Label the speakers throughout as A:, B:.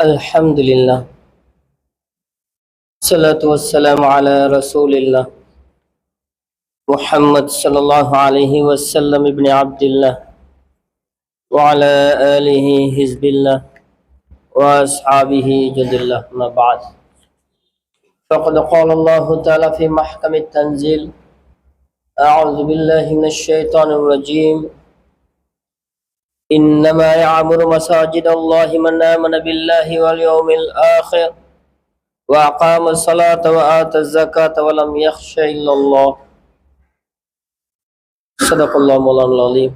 A: الحمد لله. الصلاة والسلام على رسول الله محمد صلى الله عليه وسلم ابن عبد الله وعلى آله حزب الله وأصحابه جند الله. ما بعد، فقد قال الله تعالى في محكم التنزيل: أعوذ بالله من الشيطان الرجيم. إنما يعمر مساجد الله من آمن بالله واليوم الآخر وأقام الصلاة وآتى الزكاة ولم يخش إلا الله. صدق الله مولانا العظيم.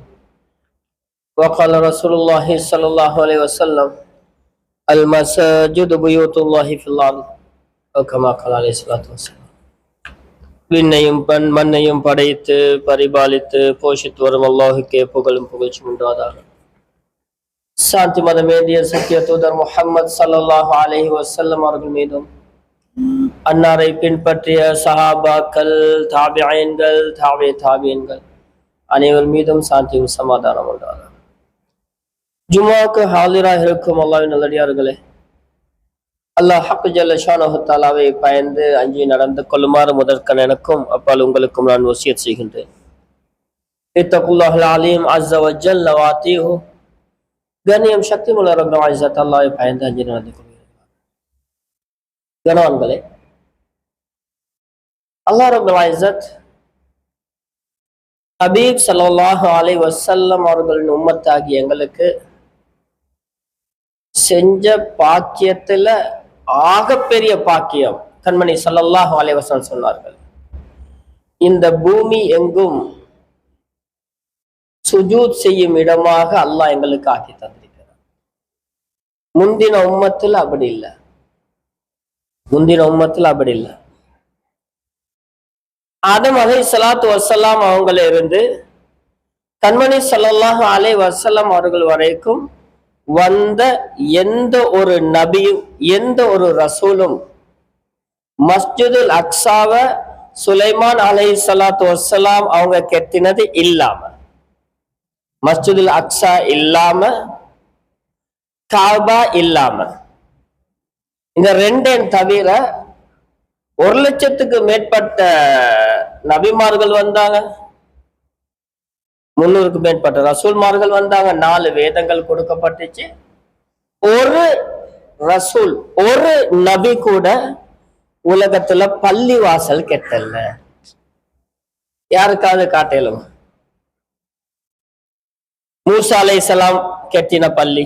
A: وقال رسول الله صلى الله عليه وسلم: المساجد بيوت الله في الأرض. كما قال عليه الصلاة والسلام. விண்ணையும் மண்ணையும் படைத்து பரிபாலித்து போஷித்து வரும் அல்லாஹுக்கே புகழும் புகழ்ச்சி உண்டாதாக. சாந்தி மதமேந்திய சத்திய தூதர் முஹம்மது ஸல்லல்லாஹு அலைஹி வஸல்லம் அவர்கள் மீதும், அன்னாரை பின்பற்றிய சஹாபாக்கள், தாபிஈன்கள், தாபியீன்கள் அனைவர் மீதும் சாந்தியும் சமாதானம் உண்டாக. ஜும்மாவுக்கு ஹாலிராக இருக்கும் அல்லாஹ்வின் நல்லடியார்களே, அல்லாஹ் ஹக் ஜல்ல ஷானஹு தஆலாவை பயந்து அஞ்சி நடந்து கொள்ளுமாறு முதற்கண் எனக்கும் அப்பால் உங்களுக்கும் நான் வசியத் செய்கின்றேன். இத்தகுல்லாஹல் அலீம் அஸ்ஸ வ ஜல்ல வ அத்தீஹு. கண்ணியம் சக்தி முள்ள ரப்பல் இஸ்ஸத் அல்லாஹ்வை பயந்து அஞ்சி நடந்து கொள்கிறேன். கணவான்களே, அல்லாஹ் ரப்பல் இஸ்ஸத் ஹபீப் ஸல்லல்லாஹு அலைஹி வஸல்லம் அவர்களின் உம்மத்தாகிய எங்களுக்கு செஞ்ச பாக்கியத்துல ஆகப்பெரிய பாக்கியம். கண்மணி ஸல்லல்லாஹு அலைஹி வஸல்லம் சொன்னார்கள், இந்த பூமி எங்கும் சுஜூத் செய்யும் இடமாக அல்லாஹ் எங்களுக்கு ஆக்கி தந்திருக்கிறார். முந்தின உம்மத்தில் அப்படி இல்லை. ஆதம் அலைஹிஸ்ஸலாத்து வஸ்ஸலாம் அவங்கள இருந்து கண்மணி ஸல்லல்லாஹு அலைஹி வஸல்லம் அவர்கள் வரைக்கும் வந்த எந்த ஒரு நபியும் எந்த ஒரு ரசூலும் மஸ்ஜிதுல் அக்ஸாவை சுலைமான் அலைஹிஸ்ஸலாத்து வஸ்ஸலாம் அவங்க கெட்டினது இல்லாம, மஸ்ஜிதுல் அக்ஸா இல்லாம, காபா இல்லாம, இந்த ரெண்டையும் தவிர 1,00,000க்கு மேற்பட்ட நபிமார்கள் வந்தாங்க, 300க்கு மேற்பட்ட ரசூல்மார்கள் வந்தாங்க, 4 வேதங்கள் கொடுக்கப்பட்டுச்சு. ஒரு ரசூல், ஒரு நபி கூட உலகத்துல பள்ளி வாசல் கெட்டல. யாருக்காவது காட்டலும்? மூசா அலைஹிஸ்ஸலாம் கெட்டின பள்ளி,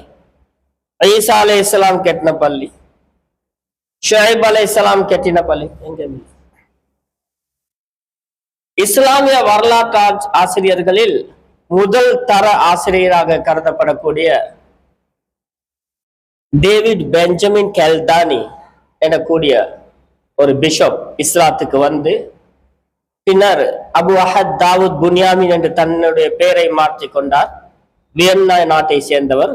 A: ஈசா அலைஹிஸ்ஸலாம் கெட்டின பள்ளி, ஷுஐப் அலைஹிஸ்ஸலாம் கெட்டின பள்ளி எங்க? இஸ்லாமிய வரலாற்று ஆசிரியர்களில் முதல் தர ஆசிரியராக கருதப்படக்கூடிய டேவிட் பெஞ்சமின் கெல்தானி எனக்கூடிய ஒரு பிஷப் இஸ்லாத்துக்கு வந்து பின்னர் அபு அஹத் தாவூத் புன்யாமின் என்று தன்னுடைய பெயரை மாற்றிக் கொண்டார். வியன்னா நாட்டை சேர்ந்தவர்.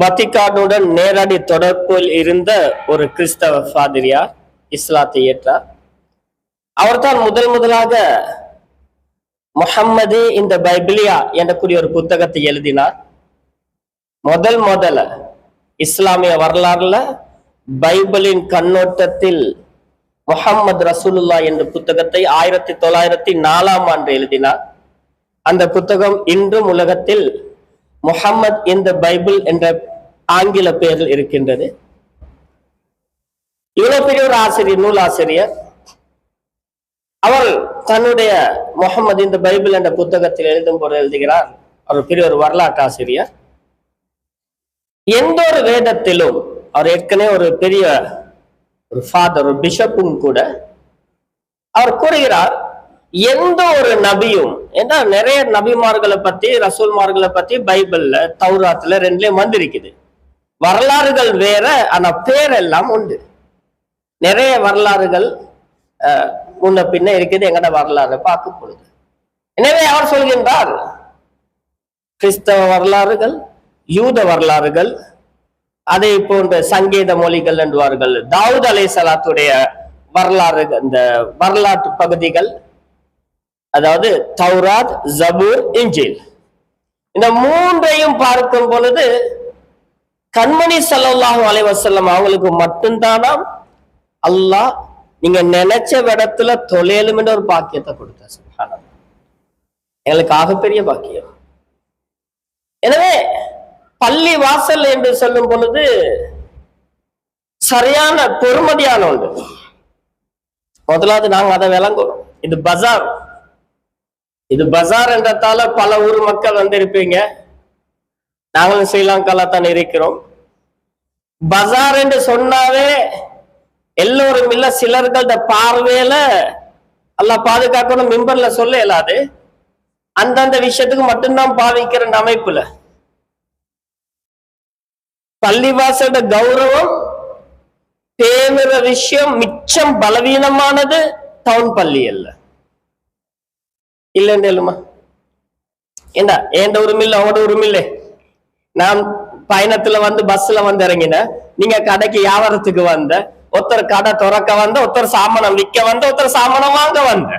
A: வத்திக்கானுடன் நேரடி தொடர்பில் இருந்த ஒரு கிறிஸ்தவ பாதிரியார் இஸ்லாத்தை ஏற்றார். அவர்தான் முதலாக முஹம்மது இந்த பைபிளியா எனக்கூடிய ஒரு புத்தகத்தை எழுதினார். முதல்ல இஸ்லாமிய வரலாறுல பைபிளின் கண்ணோட்டத்தில் முஹம்மது ரசூலுல்லா என்ற புத்தகத்தை 1904ஆம் ஆண்டு எழுதினார். அந்த புத்தகம் இன்றும் உலகத்தில் முஹம்மது இந்த பைபிள் என்ற ஆங்கில பெயரில் இருக்கின்றது. இவ்வளவு பெரிய ஒரு ஆசிரியர், நூலாசிரியர், அவர் தன்னுடைய முஹம்மது இந்த பைபிள் என்ற புத்தகத்தில் எழுதும் போது எழுதுகிறார், அவர் பெரிய ஒரு வரலாற்று ஆசிரியர். எந்த ஒரு வேதத்திலும் அவர் ஏற்கனவே ஒரு பெரிய ஒரு ஃபாதர், ஒரு பிஷப்பும் கூட, அவர் கூறுகிறார், எந்த ஒரு நபியும், ஏன்னா நிறைய நபிமார்களை பத்தி ரசூல்மார்களை பத்தி பைபிள்ல தௌராத்துல 2லயும் வந்திருக்குது. வரலாறுகள் வேற, ஆனா பேரெல்லாம் உண்டு. நிறைய வரலாறுகள் முன்ன பின்ன இருக்குது எங்கட வரலாறு பார்க்கும் பொழுது. எனவே அவர் சொல்கின்றார், கிறிஸ்தவ வரலாறுகள், யூத வரலாறுகள், அதை போன்ற சங்கீத மொழிகள் என்பார்கள், தாவூத் அலைஹிஸ்ஸலாத்துடைய வரலாறு, இந்த வரலாற்று பகுதிகள், அதாவது தௌராத், ஜபூர், இன்ஜீல், இந்த 3ஐயும் பார்க்கும் பொழுது கண்மணி ஸல்லல்லாஹு அலைஹி வஸல்லம் அவங்களுக்கு மட்டும்தானா அல்லாஹ் நீங்க நினைச்ச இடத்துல தொலையலும் என்ற ஒரு பாக்கியத்தை கொடுத்தார். சுப்ஹானல்லாஹ், எங்களுக்கு ஆகப்பெரிய பாக்கியம். எனவே பள்ளி வாசல் என்று சொல்லும் பொழுது சரியான பொறுமதியான ஒன்று. முதலாவது நாங்க அதை விளங்குறோம். இது பஜார். இது பஜார் என்றதால பல ஊர் மக்கள் வந்திருப்பீங்க. நாங்களும் ஸ்ரீலங்கால தான் இருக்கிறோம். பஜார் என்று சொன்னாவே எல்லோரும் இல்ல, சிலர்களோட பார்வையில அல்லாஹ் பாதுகாக்கணும், மிம்பர்ல சொல்ல இயலாது. அந்தந்த விஷயத்துக்கு மட்டும்தான் பாவிக்கிற அமைப்புல பள்ளிவாசலோட கௌரவம் பேணுற விஷயம் மிச்சம் பலவீனமானது டவுன் பள்ளி அல்ல. இல்லைமா ஏண்டா ஏண்ட உரிமில்லை அவட உரிமில்லை. நான் பயணத்துல வந்து பஸ்ல வந்து இறங்கின, நீங்க கடைக்கு வியாபாரத்துக்கு வந்த, ஒருத்தர் கடை துறக்க வந்த, ஒருத்தர் சாமானம் விற்க வந்த, ஒருத்தர் சாமானம் வாங்க வந்த.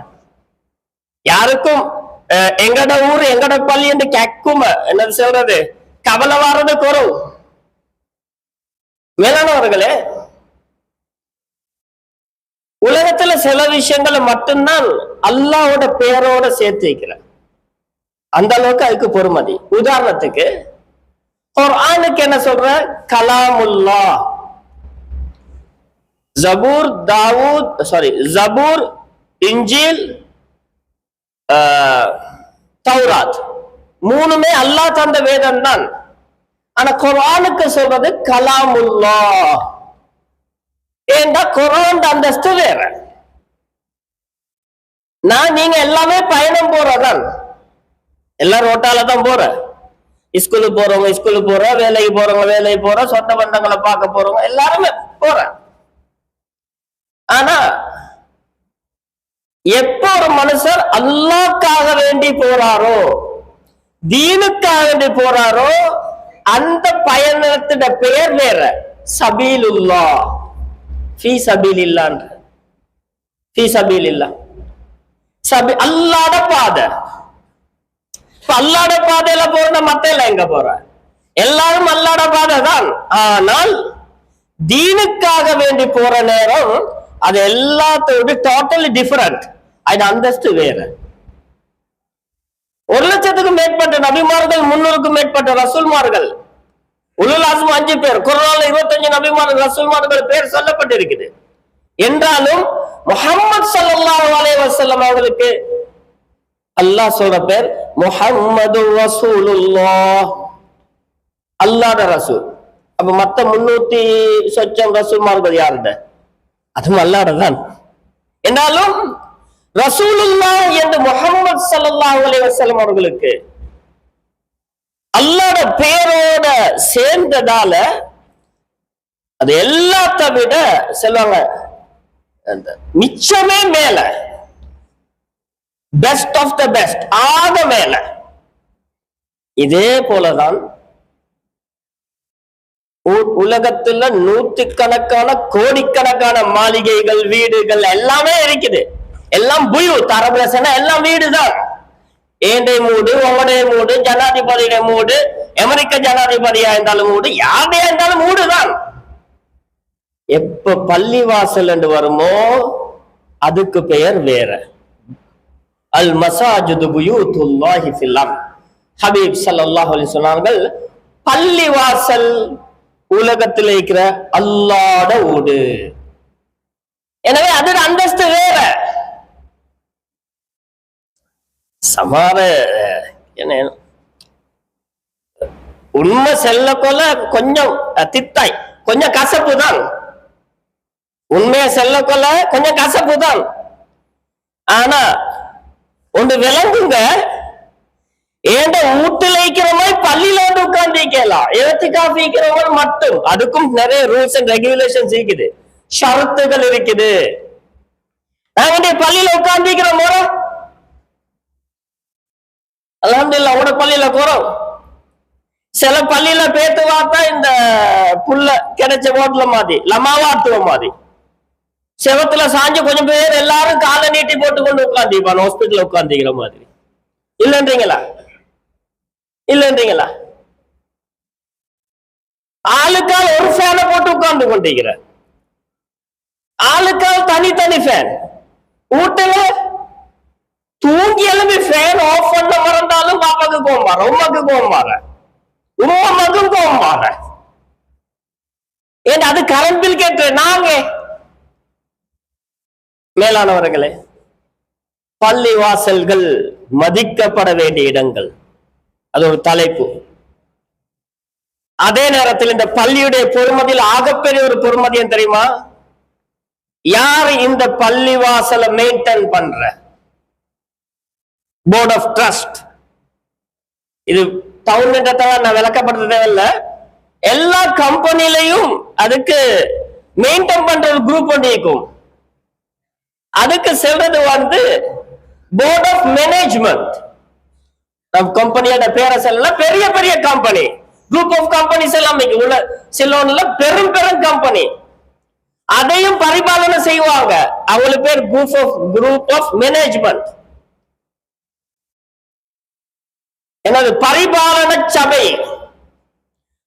A: யாருக்கும் எங்கட ஊர் எங்கட பள்ளி என்று கேட்கும் என்னது சொல்றது கவலை வர்றது குறவு. மேலானவர்களே, உலகத்துல சில விஷயங்களை மட்டும்தான் அல்லாஹ்வோட பேரோட சேர்த்து வைக்கிறேன். அந்த அளவுக்கு அதுக்கு பொறுமதி. உதாரணத்துக்கு குர்ஆனுக்கு என்ன சொல்ற? கலாமுல்லாஹ். ஜபூர், இன்ஜீல், தௌராத் மூணுமே அல்லாஹ் தந்த வேதம் தான். ஆனா குர்ஆனுக்கு சொல்றது கலாமுல்லாஹ். ஏண்டா குர்ஆன் அந்தஸ்து வேற. நீங்க எல்லாமே பயணம் போறதான், எல்லாம் ரோட்டால தான் போற. ஸ்கூலுக்கு போறவங்க ஸ்கூலுக்கு போற, வேலைக்கு போறவங்க வேலைக்கு போற, சொந்த பந்தங்களை பார்க்க போறவங்க எல்லாருமே போற. ஆனா எப்ப ஒரு மனுஷர் அல்லாஹ்க்காக வேண்டி போறாரோ, தீனுக்காக வேண்டி போறாரோ, அந்த பயணத்திட பெயர் வேற. சபீலுல்லாஹ், ஃபீ சபீலில்லாஹ், ஃபீ சபீலில்லாஹ், அல்லாஹ்வோட பாதை. அல்லாஹ்வோட பாதையில போற மத்த எல்லாம் எங்க போற? எல்லாரும் அல்லாஹ்வோட பாதை தான். ஆனால் தீனுக்காக வேண்டி போற நேரம் அது எல்லாத்தோட டோட்டலி டிஃபரண்ட். அது அந்தஸ்து வேற. 1,00,000க்கும் மேற்பட்ட நபிமார்கள், 300க்கும் மேற்பட்ட ரசூல்மார்கள், உலுல் அஸ்ம் 5 பேர், குர்ஆன்ல 25 நபிமார்கள் ரசூல்மார்கள் பேர் சொல்லப்பட்டிருக்குது. என்றாலும் முஹம்மது ஸல்லல்லாஹு அலைஹி வஸல்லம் அவர்களுக்கு அல்லாஹ் சொல்ற பேர் முஹம்மது ரசூலுல்லாஹ், அல்லாஹ்வுடைய ரசூல். அப்ப மத்த 300 சொச்சம் ரசூல்மார்கள் யாருட? அதுவும் அல்லாஹ்வுடைய தான். என்றாலும் ரசூலுல்லாஹ் என்று முஹம்மது ஸல்லல்லாஹு அலைஹி வஸல்லம் அவர்களுக்கு அல்லாஹ்வுடைய பேரோட சேர்ந்ததால அது எல்லாத்த விட சொல்லுவாங்க மிச்சமே மேல, பெஸ்ட் ஆஃப் த பெஸ்ட், ஆக மேல. இதே போலதான் உலகத்துல 100கணக்கான கோடிக்கணக்கான மாளிகைகள், வீடுகள் எல்லாமே இருக்குது. எல்லாம் புயு தரபிரசன எல்லாம் வீடுதான். ஏண்டை மூடு, உங்களுடைய மூடு, ஜனாதிபதியுடைய மூடு, அமெரிக்க ஜனாதிபதியா இருந்தாலும் மூடு, யாரையா இருந்தாலும் மூடுதான். எப்ப பள்ளிவாசல் என்று வருமோ அதுக்கு பெயர் வேற. அல் மசாஜிது புயூத்துல்லாஹி ஃபில் அர்த். ஹபீப் ஸல்லல்லாஹு அலைஹி சொன்னார்கள், பள்ளிவாசல் உலகத்தில் இருக்கிற அல்லாஹ்வோட வீடு. எனவே அது அந்தஸ்து வேற. சமார என்ன உண்மை செல்ல கொள்ள கொஞ்சம் தித்தாய், கொஞ்சம் கசப்பு தான். உண்மையை செல்ல கொள்ள கொஞ்சம் கசப்பு தான். ஆனா ஒன்று விளங்குங்க, ஏண்ட வீட்டுல இருக்கிற மாதிரி பள்ளியில வந்து உட்கார்ந்துக்கலாம். எழுத்துக்காக மட்டும் அதுக்கும் நிறைய ரூல்ஸ் அண்ட் ரெகுலேஷன்ஸ் இருக்குது, ஷரத்துகள் இருக்குது. நாங்க பள்ளியில உட்கார்ந்துக்கிற முறை அல்ஹம்துலில்லாஹ் உட பள்ளியில குறோம். சில பள்ளியில பேத்து வார்த்தா இந்த புல்ல கிடைச்ச போட்டுல மாதிரி லமாவாத்துவ மாதிரி செவத்துல சாஞ்சு கொஞ்சம் பேர் எல்லாரும் காலை நீட்டி போட்டு கொண்டு உட்காந்துப்பான், ஹாஸ்பிட்டல்ல உட்காந்துக்கிற மாதிரி. இல்லைன்றீங்களா? இல்லைன்றீங்களா? ஆளுக்கால் ஒரு ஃபேனை போட்டு உட்கார்ந்து கொண்டிருக்கிற, ஆளுக்கால் தனித்தனி ஃபேன். வீட்டுல தூங்கி எழுப்பி ஃபேன் ஆஃப் பண்ண மறந்தாலும் பாப்பாக்கு கோவம் வர, உமாக்கு கோவம் வர, உமாக்கும் கோவம் வர. ஏன் அது கரண்ட் பில் கேட்டு நாங்க. மேலானவர்களே, பள்ளி வாசல்கள் மதிக்கப்பட வேண்டிய இடங்கள், அது ஒரு தலைப்பு. அதே நேரத்தில் இந்த பள்ளியுடைய பொறுமதியில் ஆகப்பெரிய ஒரு பொறுமதியம் தெரியுமா? யார் இந்த பள்ளி வாசலை மெயின்டைன் பண்ற? Board of trust. இது டவுன் நான் விளக்கப்படுத்த தேவையில்லை. எல்லா கம்பெனிலையும் அதுக்கு மெயின்டைன் பண்ற ஒரு குரூப் ஒன்று இருக்கும். அதுக்கு சொல்றது போர்ட் ஆஃப் மேனேஜ்மெண்ட். நம் கம்பெனியோட பேரை சொல்லலாம், பெரிய பெரிய கம்பெனி, குரூப் ஆஃப் கம்பெனிஸ் எல்லாம் உள்ள சிலோன்ல பெரும் பெரும் கம்பெனி, அதையும் பரிபாலனை செய்வாங்க. அவங்களுக்கு பேர் குரூப் ஆஃப் மேனேஜ்மெண்ட். என்னது? பரிபாலன சபை.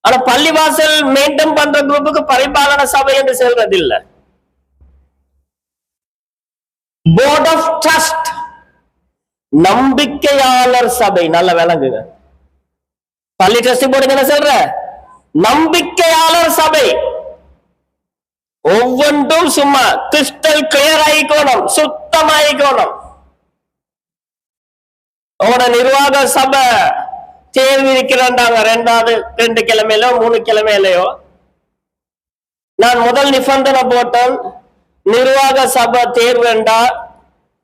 A: ஆனா பள்ளிவாசல் மெயின்டைன் பண்ற குரூப்புக்கு பரிபாலன சபை என்று சொல்றது இல்லை. போர்ட் ஆஃப் ட்ரஸ்ட், நம்பிக்கையாளர் சபை. நல்ல விளங்குங்க. பள்ளி ட்ரஸ்டி போர்டு என்ன சொல்ற? நம்பிக்கையாளர் சபை. ஒவ்வொன்றும் சும்மா கிறிஸ்டல் கிளியர் ஆயிக்கோணும், சுத்தமாயிக்கோணும். உங்களோட நிர்வாக சபை தேர்வு இருக்கிறாங்க 2 கிழமையிலோ 3 கிழமையிலையோ. நான் முதல் நிபந்தனை போட்டேன், நிர்வாக சபை தேர்வு என்றா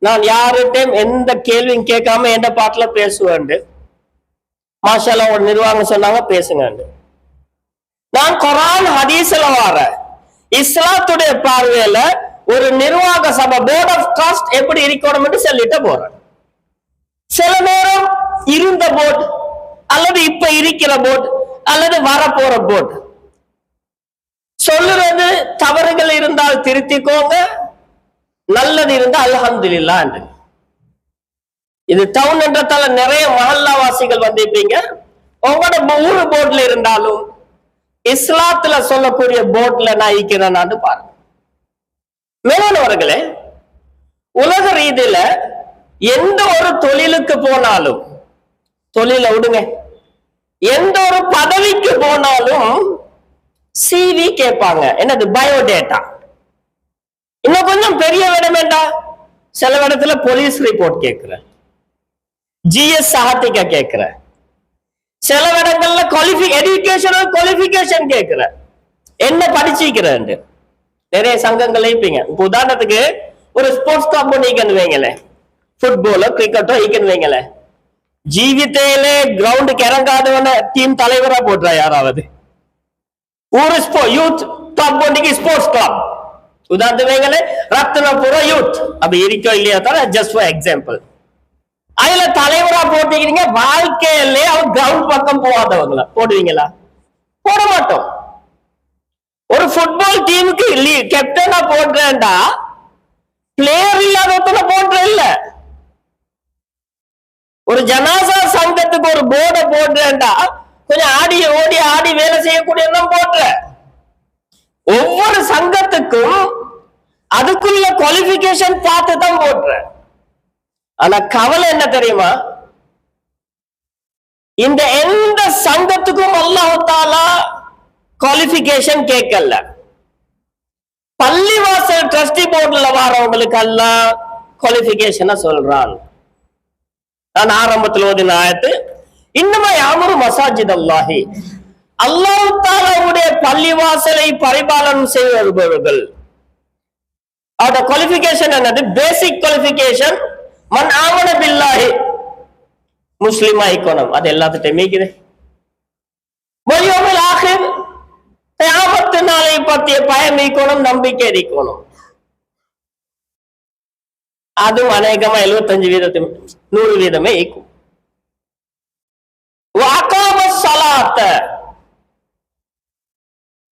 A: நான் யார்கிட்டையும் எந்த கேள்வியும் கேட்காம எந்த பாட்டுல பேசுவேன். மாஷால்லா ஒரு நிர்வாகம் சொன்னாங்க பேசுங்க. நான் குர்ஆன் ஹதீஸ்ல வார இஸ்லாத்துடைய பார்வையில ஒரு நிர்வாக சபை, போர்ட் ஆஃப் ட்ரஸ்ட் எப்படி இருக்கணும் என்று சொல்லிட்டு போறேன். சில நேரம் இருந்த போர்டு அல்லது இப்ப இருக்கிற போர்டு அல்லது வரப்போற போர்டு சொல்லுறது தவறுகள் இருந்தால் திருத்திக்கோங்க, நல்லது இருந்தால் அல்ஹம்துலில்லாஹ். இது டவுன் என்றதால நிறைய மஹல்லாவாசிகள் வந்திருப்பீங்க. உங்களோட ஊரு போர்டுல இருந்தாலும் இஸ்லாத்துல சொல்லக்கூடிய போர்டுல நான் இருக்கிறேன்னு பாருங்க. மேலானவர்களே, உலக ரீதியில எந்த ஒரு தொழிலுக்கு போனாலும், தொழில விடுங்க, எந்த ஒரு பதவிக்கு போனாலும் சிவி கேட்பாங்க. என்னது? பயோடேட்டா. இன்னும் கொஞ்சம் பெரிய இடம் வேண்டா, சில இடத்துல போலீஸ் ரிப்போர்ட் கேட்கிற, ஜிஎஸ் சாத்திகா கேட்கிற, சில இடங்கள்ல எஜுகேஷனல் குவாலிஃபிகேஷன் கேட்கிற, என்ன படிச்சிருக்கிறேன். நிறைய சங்கங்கள் இருப்பீங்க. உதாரணத்துக்கு ஒரு ஸ்போர்ட்ஸ் கிளப் நீக்கன்னு வைங்களேன், ஃபுட்பாலோ கிரிக்கெட்டோ ஈக்கன்னு வைங்களேன், ஜீவித்தையிலே கிரவுண்டுக்கு இறங்காதவன டீம் தலைவரா போடுறா யாராவது. ஒரு யூத் கிளப் ஒன்றைக்கு ஸ்போர்ட்ஸ் கிளப் உதாரணத்துக்கு வைங்களேன், ரத்னபுரம் யூத் அப்படி இருக்கோ இல்லையா தானே, ஜஸ்ட் ஃபார் எக்ஸாம்பிள். அதுல தலைவரா போட்டீங்க, வாழ்க்கையிலே அவன் கிரவுண்ட் பக்கம் போகாதவங்களா போடுவீங்களா? போட மாட்டோம். ஒரு ஃபுட்பால் டீமுக்கு கேப்டனா போடுறேன்டா, பிளேயர் இல்லாதவன போடுற இல்ல. ஒரு ஜனாசா சங்கத்துக்கு ஒரு போர்ட போடுறேன்டா, கொஞ்சம் ஆடி வேலை செய்யக்கூடிய போடுற. ஒவ்வொரு சங்கத்துக்கும் அதுக்குள்ள குவாலிஃபிகேஷன் பார்த்து தான் போடுற. ஆனா கவலை என்ன தெரியுமா? இந்த எந்த சங்கத்துக்கும் அல்லாஹ் தஆலா குவாலிஃபிகேஷன் கேட்கல. பள்ளிவாசல் ட்ரஸ்டி போர்டுல வரவங்களுக்கு அல்லாஹ் குவாலிஃபிகேஷனை சொல்றான். நான் ஆரம்பத்தில் ஓதின ஆயத்து, இன்னுமா யாமுரு மசாஜித் அல்லாஹி, அல்லாஹ் தஆலாவுடைய பள்ளிவாசலை பரிபாலனம் செய்பவர்கள். அவட குவாலிஃபிகேஷன் என்னது? பேசிக் குவாலிஃபிகேஷன் மன் ஆமன பில்லாஹி, முஸ்லிம் ஆயிக்கணும். அது எல்லாத்துட்டையுமே இருக்குது. வல்யௌமில் ஆகிர், கியாமத் நாளை பற்றிய பயம் இருக்கணும், நம்பிக்கை இருக்கணும். அதுவும் அநேகமா 75% 100% இருக்கும்.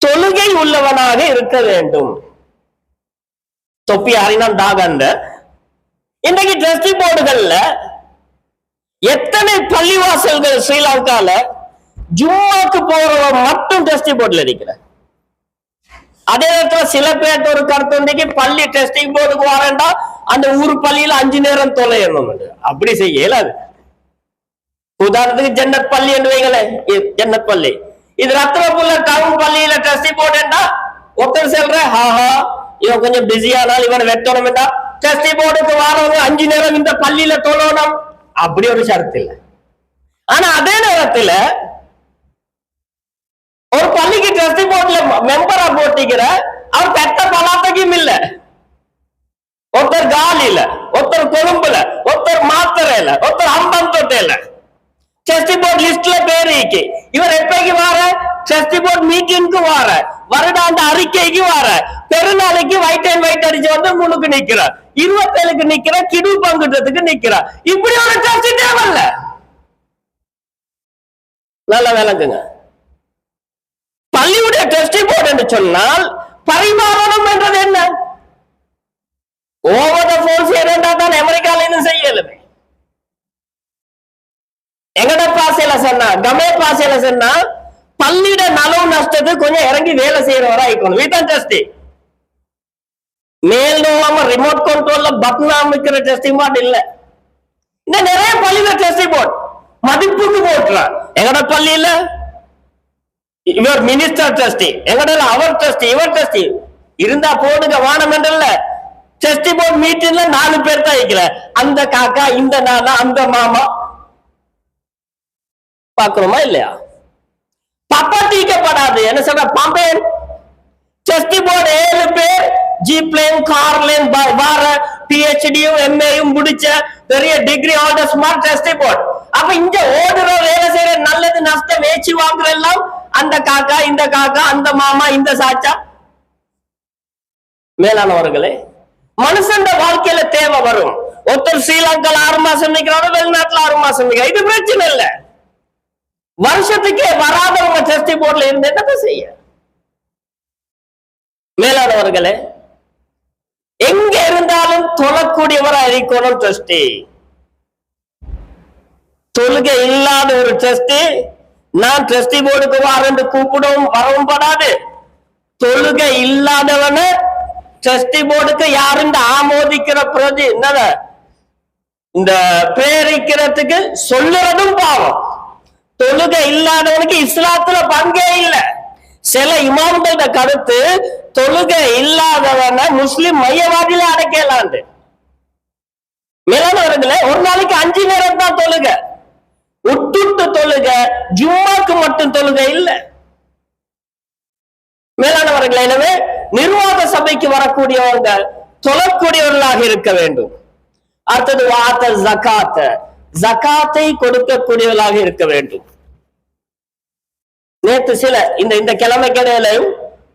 A: தொழுகை உள்ளவனாக இருக்க வேண்டும். தொப்பி அறினான் தாகந்த இன்றைக்கு ட்ரஸ்டி போர்டுகள்ல எத்தனை பள்ளிவாசல்கள் ஸ்ரீலங்கால ஜும்மாக்கு போறவன் மட்டும் டெஸ்டி போர்ட்ல இருக்கிற. அதே நேரத்துல சில பேர்ட்ட ஒரு கருத்து பள்ளி டெஸ்டிங் போர்டுக்கு வரேன்டா அந்த ஊர் பள்ளியில 5 நேரம் தொலையணும். அப்படி செய்ய இயலாது. உதாரணத்துக்கு ஜன்னத் பள்ளி என்று வைங்களே, ஜன்னத் பள்ளி இது ரத்னபுல்ல டவுன் பள்ளியில டெஸ்டிங் போர்டுண்டா ஒருத்தர் சொல்ற ஹாஹா இவன் கொஞ்சம் பிஸியானால் இவன் வெட்டணும்டா டெஸ்டிங் போர்டுக்கு வரவங்க 5 நேரம் இந்த பள்ளியில தொழணும். அப்படி ஒரு ஷரத்து இல்லை. ஆனா அதே நேரத்துல ஒரு பள்ளிக்கு ட்ரஸ்டி போர்ட்ல மெம்பரா போட்டிக்கிற அவர் பெத்த பலாத்தையும் இல்ல, ஒருத்தர் காலில, ஒருத்தர் கொழும்புல, ஒருத்தர் மாத்தரையில, ஒருத்தர் அம்பந்தோட்டையில ட்ரஸ்டி போர்ட் லிஸ்ட்ல பேரு இருக்கு. இவர் எப்பைக்கு வார ட்ரஸ்டி போர்ட் மீட்டிங்க்கு வார, வருடாந்த அறிக்கைக்கு வார, பெருநாளைக்கு வைட் அண்ட் வைட் அடிச்சு வந்து முன்னுக்கு நிக்கிறார், 27க்கு நிக்கிற, கிடு பங்குறதுக்கு நிக்கிறார். இப்படி ஒரு ட்ரஸ்டி தேவையில்ல. நல்ல விளக்குங்க. பள்ளியுடைய டெஸ்டி போர்டு என்று சொன்னால் பரிமாறணும் என்றது என்ன? ஓவர் த போன் செய்யறா தான் அமெரிக்கால இருந்து செய்யலுமே. எங்கட பாசையில சொன்னா கமே பாசையில சொன்னா பள்ளியிட நலவு நஷ்டத்துக்கு கொஞ்சம் இறங்கி வேலை செய்யறவரா இருக்கணும். இதுதான் டெஸ்டி. மேல் நோவாம ரிமோட் கண்ட்ரோல்ல பட்டன் அமைக்கிற டெஸ்டிங் போர்டு இல்ல. இந்த நிறைய பள்ளியில டெஸ்டி போர்டு மதிப்புக்கு போட்டுறான். எங்கட பள்ளியில இவர் மினிஸ்டர் டெஸ்டி, எங்கட அவர் டெஸ்டி, இவர் டெஸ்டி இருந்தா போடுங்க வானம் என்றல்ல. டெஸ்டி போர்டு மீட்டிங்ல 4 பேர் தான் இருக்கிற, அந்த காக்கா, இந்த நானா, அந்த மாமா. பாக்குறோமா இல்லையா? பப்பாட்டிக்கப்படாது. என்ன சொல்ற பாம்பேன் டெஸ்டி போர்டு 7 பேர் ஜீப்லேன் கார்லேன் வார பிஹெச்டியும் எம்ஏயும் முடிச்ச பெரிய டிகிரி ஹோல்டர் ஸ்மார்ட் டெஸ்டி போர்டு. அப்ப இங்க ஓடுற வேலை செய்யற நல்லது நஷ்டம் வேச்சு வாங்குற எல்லாம் அந்த காக்கா, இந்த காக்கா, அந்த மாமா, இந்த சாச்சா. மேலானவர்களே, மனுஷன் வாழ்க்கையில தேவை வரும். ஒருத்தர் ஸ்ரீலங்கால 6 மாசம் நிக்கிறாரு, வெளிநாட்டுல 6 மாசம் நிக்கிறார். இது பிரச்சனை இல்ல. வருஷத்துக்கே வராதவங்க டெஸ்டி போர்ட்ல இருந்து என்ன செய்ய? மேலானவர்களே, எங்க இருந்தாலும் தொழக்கூடியவரா இருக்கணும் டெஸ்டி. தொழுகை இல்லாத ஒரு டெஸ்டி நான் டெஸ்டி போர்டுக்கு வாரண்டு கூப்பிடவும் வரவும் படாது. தொழுகை இல்லாதவன டெஸ்டி போர்டுக்கு யாரும் ஆமோதிக்கிற பிரதி என்ன இந்த பிரேரிக்கிறதுக்கு சொல்லுறதும் பாவம். தொழுகை இல்லாதவனுக்கு இஸ்லாத்துல பங்கே இல்லை. சில இமாம்களோட கருத்து தொழுகை இல்லாதவன முஸ்லிம் மையவாதியில அடைக்கலாண்டு. மேலானவர்களே, ஒரு நாளைக்கு 5 நேரம் தான் தொழுகை. விட்டுட்டு தொழுக, ஜும்மாக்கு மட்டும் தொழுகை இல்ல. மேலானவர்கள், எனவே நிர்வாக சபைக்கு வரக்கூடியவங்க தொழக்கூடியவர்களாக இருக்க வேண்டும். அடுத்தது வாத்த ஜகாத்த, ஜகாத்தை கொடுக்கக்கூடியவர்களாக இருக்க வேண்டும். நேற்று சில இந்த கிழமைக்கிடையிலையும்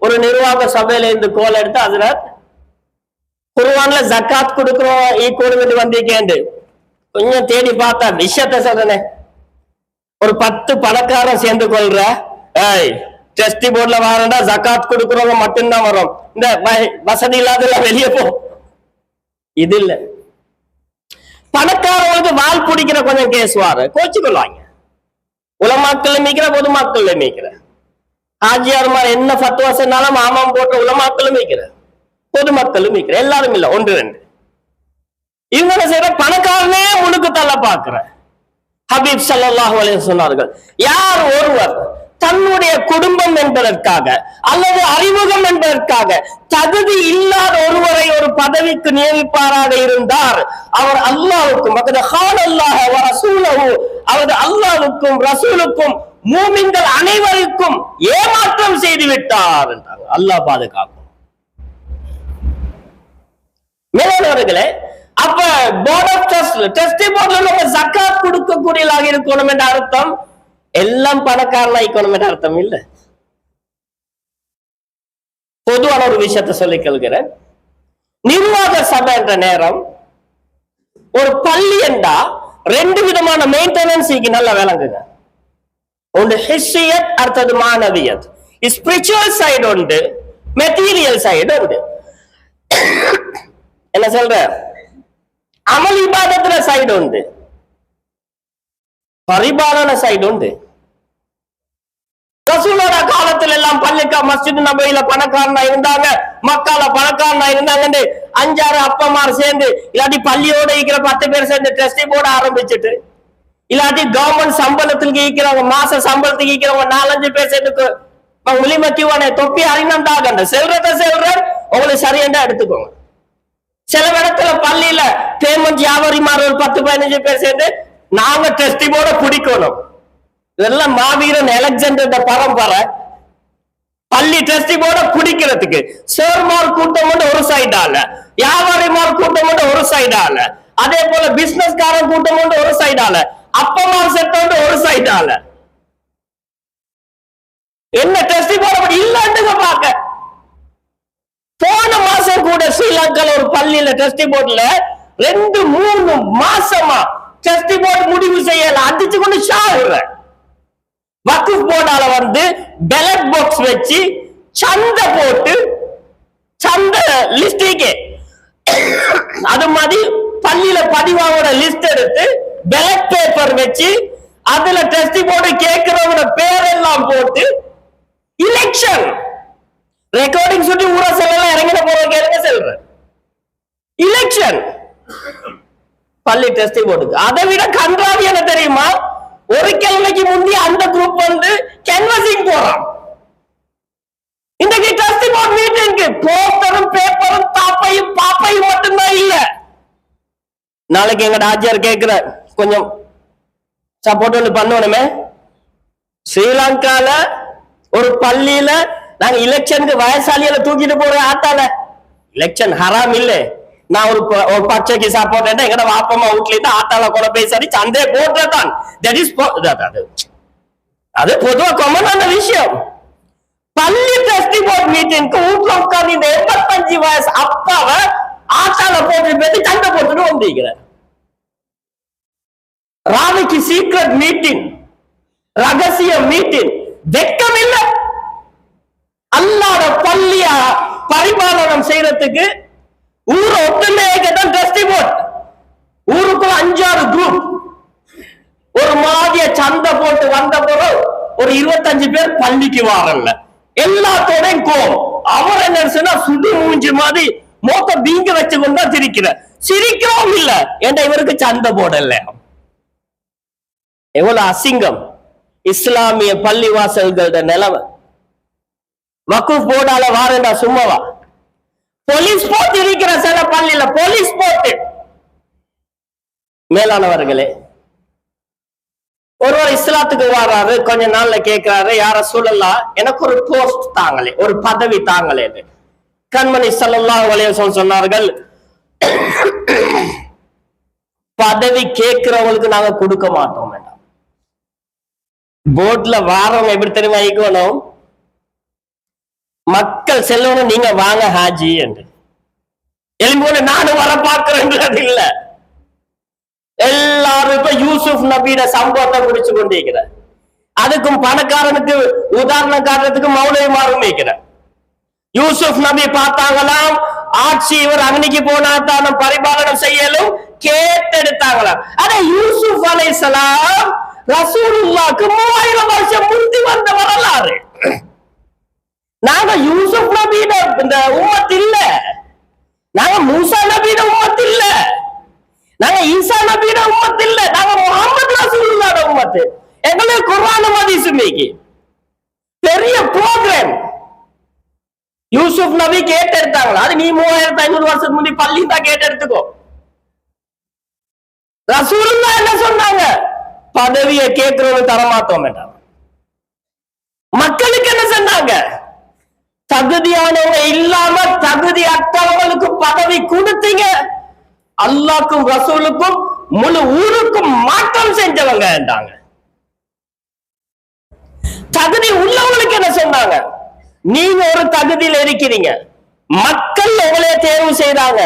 A: ஒரு நிர்வாக சபையில இருந்து கோல் எடுத்து அதுல குர்ஆன்ல ஜகாத் கொடுக்கிறோம் ஈக்குவல் வந்திருக்கேன் கொஞ்சம் தேடி பார்த்தா விஷயத்தை சொல்றேனே. ஒரு 10 பணக்காரன் சேர்ந்து கொள்ற, டெஸ்டி போர்ட்ல வரண்டா ஜகாத் கொடுக்கிறவங்க மட்டும்தான் வரும், இந்த வசதி இல்லாத வெளியே போ. இது இல்ல. பணக்காரங்களுக்கு வால் பிடிக்கிற கொஞ்சம் கேஸ் வாரு கோச்சுக்கொள்வாங்க. உலமாக்கள் மீக்கிற, பொதுமக்கள் மீக்கிற, ஆஜியார்மார் என்ன ஃபத்வா சொன்னாலும் மாமாம் போட்ட உலமாக்களும் மீக்கிற, பொதுமக்களும் மீக்கிற, எல்லாரும் இல்ல, 1 2. இவங்க செய்யற பணக்காரனே உனக்கு தள்ள பாக்குற. ஹபீப் ஸல்லல்லாஹு அலைஹி சொன்னார்கள், யார் ஒருவர் தன்னுடைய குடும்பம் என்பதற்காக அல்லது அறிமுகம் என்பதற்காக தகுதி இல்லாத ஒருவரை ஒரு பதவிக்கு நியமிப்பாராக இருந்தார், அவர் அல்லாஹ்வுக்கும் அவர் அல்லாஹ்வுக்கும் ரசூலுக்கும் மூமின்கள் அனைவருக்கும் ஏமாற்றம் செய்து விட்டார் என்றார். அல்லாஹ் பாதுகாக்கும். மேலானவர்களே, அப்ப போர்ட் ஆஃப் ட்ரஸ்டி போர்ட்ல நம்ம ஜகாத் கொடுக்கக்கூடியதாக இருக்கணும் என்ற அர்த்தம் எல்லாம் பணக்காரனா இருக்கணும் என்ற அர்த்தம் இல்ல. பொதுவான ஒரு விஷயத்தை சொல்லிக் கொள்கிறேன். நிர்வாக சபை என்ற நேரம் ஒரு பள்ளி என்றா 2 விதமான மெயின்டெனன்ஸ் நல்லா விளங்குங்க. ஒன்று ஹிஸ்ஸியத், அடுத்தது மானவியத். ஸ்பிரிச்சுவல் சைடு உண்டு, மெட்டீரியல் சைடு உண்டு. என்ன சொல்ற, அமல் இபாதத்துல சைடு உண்டு, பரிபாலன சைடு உண்டு. ரசூலோட காலத்துல எல்லாம் பள்ளிக்கா மஸ்ஜித் நபையில பணக்காரனா இருந்தாங்க, மக்கால பணக்காரனா இருந்தாங்க. 5-6 அப்பமார் சேர்ந்து இல்லாட்டி பள்ளியோட இருக்கிற 10 பேர் சேர்ந்து ட்ரஸ்டி போர்டு ஆரம்பிச்சுட்டு, இல்லாட்டி கவர்மெண்ட் சம்பளத்துக்கு ஈக்கிறவங்க, மாச சம்பளத்துக்கு ஈக்கிறவங்க 4-5 பேர் சேர்ந்து முலிமத்திவானே தொப்பி அறிஞண்டாக செல்றத உங்களுக்கு சரியாண்டா எடுத்துக்கோங்க. சில இடத்துல பள்ளியில பேமெண்ட் வியாபாரிமார் ஒரு 10-15 பேர் சேர்ந்து நாங்க ட்ரஸ்டி போர்ட பிடிக்கணும். இதெல்லாம் மாவீரன் அலெக்சாண்டர் பரம்பரை. பள்ளி ட்ரஸ்டி போர்ட பிடிக்கிறதுக்கு சேர்மார் கூட்டம் ஒரு சைடால, வியாபாரிமார் கூட்டம் ஒரு சைடால, அதே போல பிசினஸ்காரன் கூட்டம் ஒரு சைடால, அப்பமார் செட் ஒரு சைடால. என்ன ட்ரஸ்டி போர்டு இல்லன்னு பாக்க. போன மாசம் கூட ஸ்ரீலங்கால ஒரு பள்ளியில ட்ரஸ்டி போர்டுல 2-3 மாசமா ட்ரஸ்டி போர்டு முடிவு செய்யல, அடிச்சு கொண்டு சாகுற. வக்குஃப் போர்டால பேலட் பாக்ஸ் வச்சு சந்தை போட்டு, சந்தை லிஸ்டிக்கு அது மாதிரி பள்ளியில பதிவாவோட லிஸ்ட் எடுத்து பேலட் பேப்பர் வச்சு அதுல ட்ரஸ்டி போர்டு கேட்கிறவங்க பேரெல்லாம் போட்டு எலெக்ஷன் ரெக்கார்டிங் சுட்டி ஊரா செல்லாம் இறங்கின போற கேளுங்க செல்ற எலெக்ஷன் பள்ளி ட்ரஸ்டி போர்டுக்கு. அதை விட கன்றாவி என்ன தெரியுமா, ஒரு கிழமைக்கு முந்தைய அந்த குரூப் கேன்வாசிங் போறான். இன்றைக்கு ட்ரஸ்டி போர்டு மீட்டிங்க்கு போஸ்டரும் பேப்பரும் தாப்பையும் பாப்பையும் மட்டும்தான் இல்ல. நாளைக்கு எங்க ஆஜியார் கேட்கிற கொஞ்சம் சப்போர்ட் ஒன்று பண்ணணுமே. ஸ்ரீலங்கால ஒரு பள்ளியில நாங்க எலெக்ஷனுக்கு வயசாலியில தூக்கிட்டு போற ஆட்டால எலெக்ஷன் ஹராம் இல்ல. நான் ஒரு பச்சைக்கு சப்போர்ட் எங்கட வாப்பமா வீட்ல இருந்து ஆட்டால கொலை பேசி சந்தையை போட்டுதான். அது பொதுவா காமனான விஷயம். பள்ளி ட்ரஸ்டி போர்டு மீட்டிங்க்கு வீட்டுல உட்கார்ந்து இந்த 85 வயசு அப்பாவை ஆட்டால போட்டு சண்டை போட்டுட்டு வந்திருக்கிற. ராவிக்கு சீக்ரெட் மீட்டிங், ரகசிய மீட்டிங், வெக்கம் இல்ல. அல்லாத பள்ளிய பரிபாலனம் செய்யறதுக்கு ஊரை ஒட்டுமைதான் ட்ரஸ்டி போர்டு. ஊருக்குள்ள 5-6 குரூப் ஒரு மாதிரிய சண்டை போட்டு வந்த போறோம். ஒரு 25 பேர் பள்ளிக்கு வாரல்ல, எல்லாத்தோடையும் கோம். அவர் என்ன சுடு மூஞ்சி மாதிரி மோத்த பீங்க வச்சு கொண்டா சிரிக்கிறோம் இல்ல என்ற இவருக்கு சண்டை போடல. எவ்வளவு அசிங்கம் இஸ்லாமிய பள்ளி வாசல்களோட நிலைமை. வக்குஃப் போர்டால வாரண்டா சும்மாவா? போலீஸ் போட்டு இருக்கிற சில பள்ளியில போலீஸ் போட்டு. மேலானவர்களே, ஒருவர் இஸ்லாத்துக்கு வர்றாரு, கொஞ்ச நாள்ல கேட்கிறாரு, யார சொல்லலாம் எனக்கு ஒரு போஸ்ட் தாங்களே, ஒரு பதவி தாங்களே. கண்மணி ஸல்லல்லாஹு அலைஹி வஸல்லம் சொன்னார்கள், பதவி கேட்கிறவங்களுக்கு நாங்க கொடுக்க மாட்டோம். வேண்டாம். போர்ட்ல வாரம் எப்படி தெரியுமா ஈக்கணும், மக்கள் செல்லணும், நீங்க வாங்க ஹாஜி என்று எலும்போது நானும் வர பார்க்கிறேன் இல்ல. எல்லாரும் இப்ப யூசுப் நபியோட சம்பவத்தை குடிச்சு கொண்டிருக்கிற. அதுக்கும் பணக்காரனுக்கு உதாரணம் காட்டுறதுக்கு மௌலவிமாரும் வைக்கிற. யூசுப் நபி பார்த்தாங்களாம், ஆட்சி இவர் அன்னைக்கு போனா தான் பரிபாலனம் செய்யலும், கேட்டெடுத்தாங்களாம். ஆனா யூசுப் அலைஹிஸ்ஸலாம் ரசூலுல்லாஹ்க்கு 3000 வருஷம் முந்தி வந்த வரலாறு. நாங்க யூசுப் நபியோட இந்த உம்மத் இல்ல, நாங்க மூசா நபியோட உம்மத் இல்ல, நாங்க ஈசா நபியோட உம்மத் இல்ல, நாங்க முஹம்மது ரசூலுல்லாஹ்வோட உம்மத். எங்களுக்கு குர்ஆனும் ஹதீஸும் இருக்கு. பெரிய ப்ரோகிராம். யூசுப் நபி கேட்டெடுத்தாங்களா? அது நீ 3500 வருஷத்துக்கு முந்தி பள்ளி தான் கேட்டெடுத்துக்கோ. ரசூலுல்லாஹ் என்ன சொன்னாங்க? பதவியை கேட்கிறவங்க தரமாட்டோம். மக்களுக்கு என்ன சொன்னாங்க? தகுதியானவங்க இல்லாம தகுதி அற்றவங்களுக்கு பதவி கொடுத்தீங்க. அல்லாஹ்க்கும் ரசூலுக்கும் முழு ஊருக்கும் மாற்றம் செஞ்சவங்க. தகுதி உள்ளவங்களுக்கு என்ன சொன்னாங்க? நீங்க ஒரு தகுதியில் இருக்கிறீங்க, மக்கள் உங்களே தேர்வு செய்தாங்க,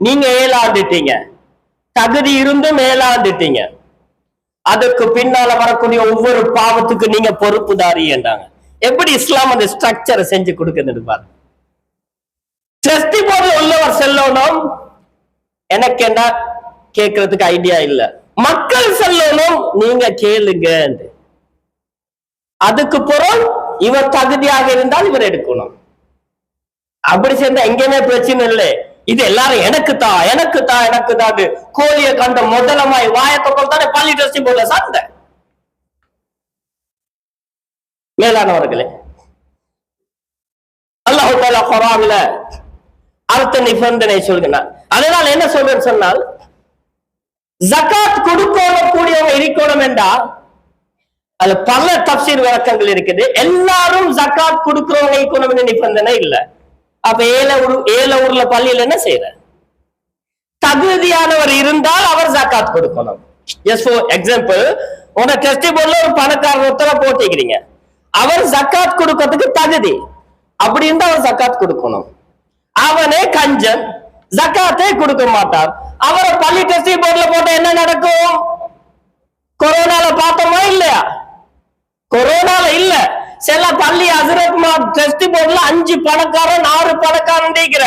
A: நீங்க ஏலாண்டுட்டீங்க. தகுதி இருந்தும் ஏலாண்டுட்டீங்க. அதுக்கு பின்னால வரக்கூடிய ஒவ்வொரு பாவத்துக்கு நீங்க பொறுப்புதாரி என்றாங்க. எப்படி இஸ்லாம் அந்த ஸ்ட்ரக்சரை செஞ்சு கொடுக்குது பாருங்க. ட்ரஸ்டி போர்டு உள்ளவர் செல்லணும், எனக்கு என்ன கேட்கறதுக்கு ஐடியா இல்ல, மக்கள் செல்லணும், நீங்க கேளுங்க. அதுக்கு பிறகு இவர் தகுதியாக இருந்தால் இவர் எடுக்கணும். அப்படி சேர்ந்தா எங்கேயுமே பிரச்சனை இல்லை. இது எல்லாரும் எனக்கு தான் எனக்கு தான் எனக்கு தான் கோழியை கண்ட முதலமாய் வாயத்தொக்கல் தானே பள்ளி ட்ரஸ்டி போல சண்டை. மேலானவர்களே, அல்லாஹ் தஆலா குர்ஆன்ல அர்த்த நிபந்தனை சொல்கிறார். அதனால என்ன சொல்றேன்னு சொன்னால், ஜகாத் கொடுக்கக்கூடியவங்க இருக்கணும் என்றா அது பல தப்சீர் விளக்கங்கள் இருக்குது. எல்லாரும் ஜகாத் கொடுக்கிறவங்க இருக்கணும்னு நிபந்தனை இல்லை. அப்ப ஏழை ஊர்ல பள்ளியில என்ன செய்யற? தகுதியானவர் இருந்தால் அவர் ஜகாத் கொடுக்கணும். ஜஸ்ட் ஃபார் எக்ஸாம்பிள், உன டெஸ்டி போர்ட்ல ஒரு பணக்காரர் ஒருத்தர போட்டிக்கிறீங்க, அவர் ஜகாத் கொடுக்கிறதுக்கு தகுதி, அப்படி இருந்தா அவர் ஜகாத் கொடுக்கணும். அவனே கஞ்சன், ஜகாத்தே கொடுக்க மாட்டார், அவரை பள்ளி டெஸ்டி போர்ட்ல போட்ட என்ன நடக்கும்? கொரோனால பார்த்தோமா இல்லையா? கொரோனால இல்ல, சில பள்ளி ஹசரத் டெஸ்ட் போர்ட்ல 5 பணக்காரன் 6 பணக்காரன் இருக்கிற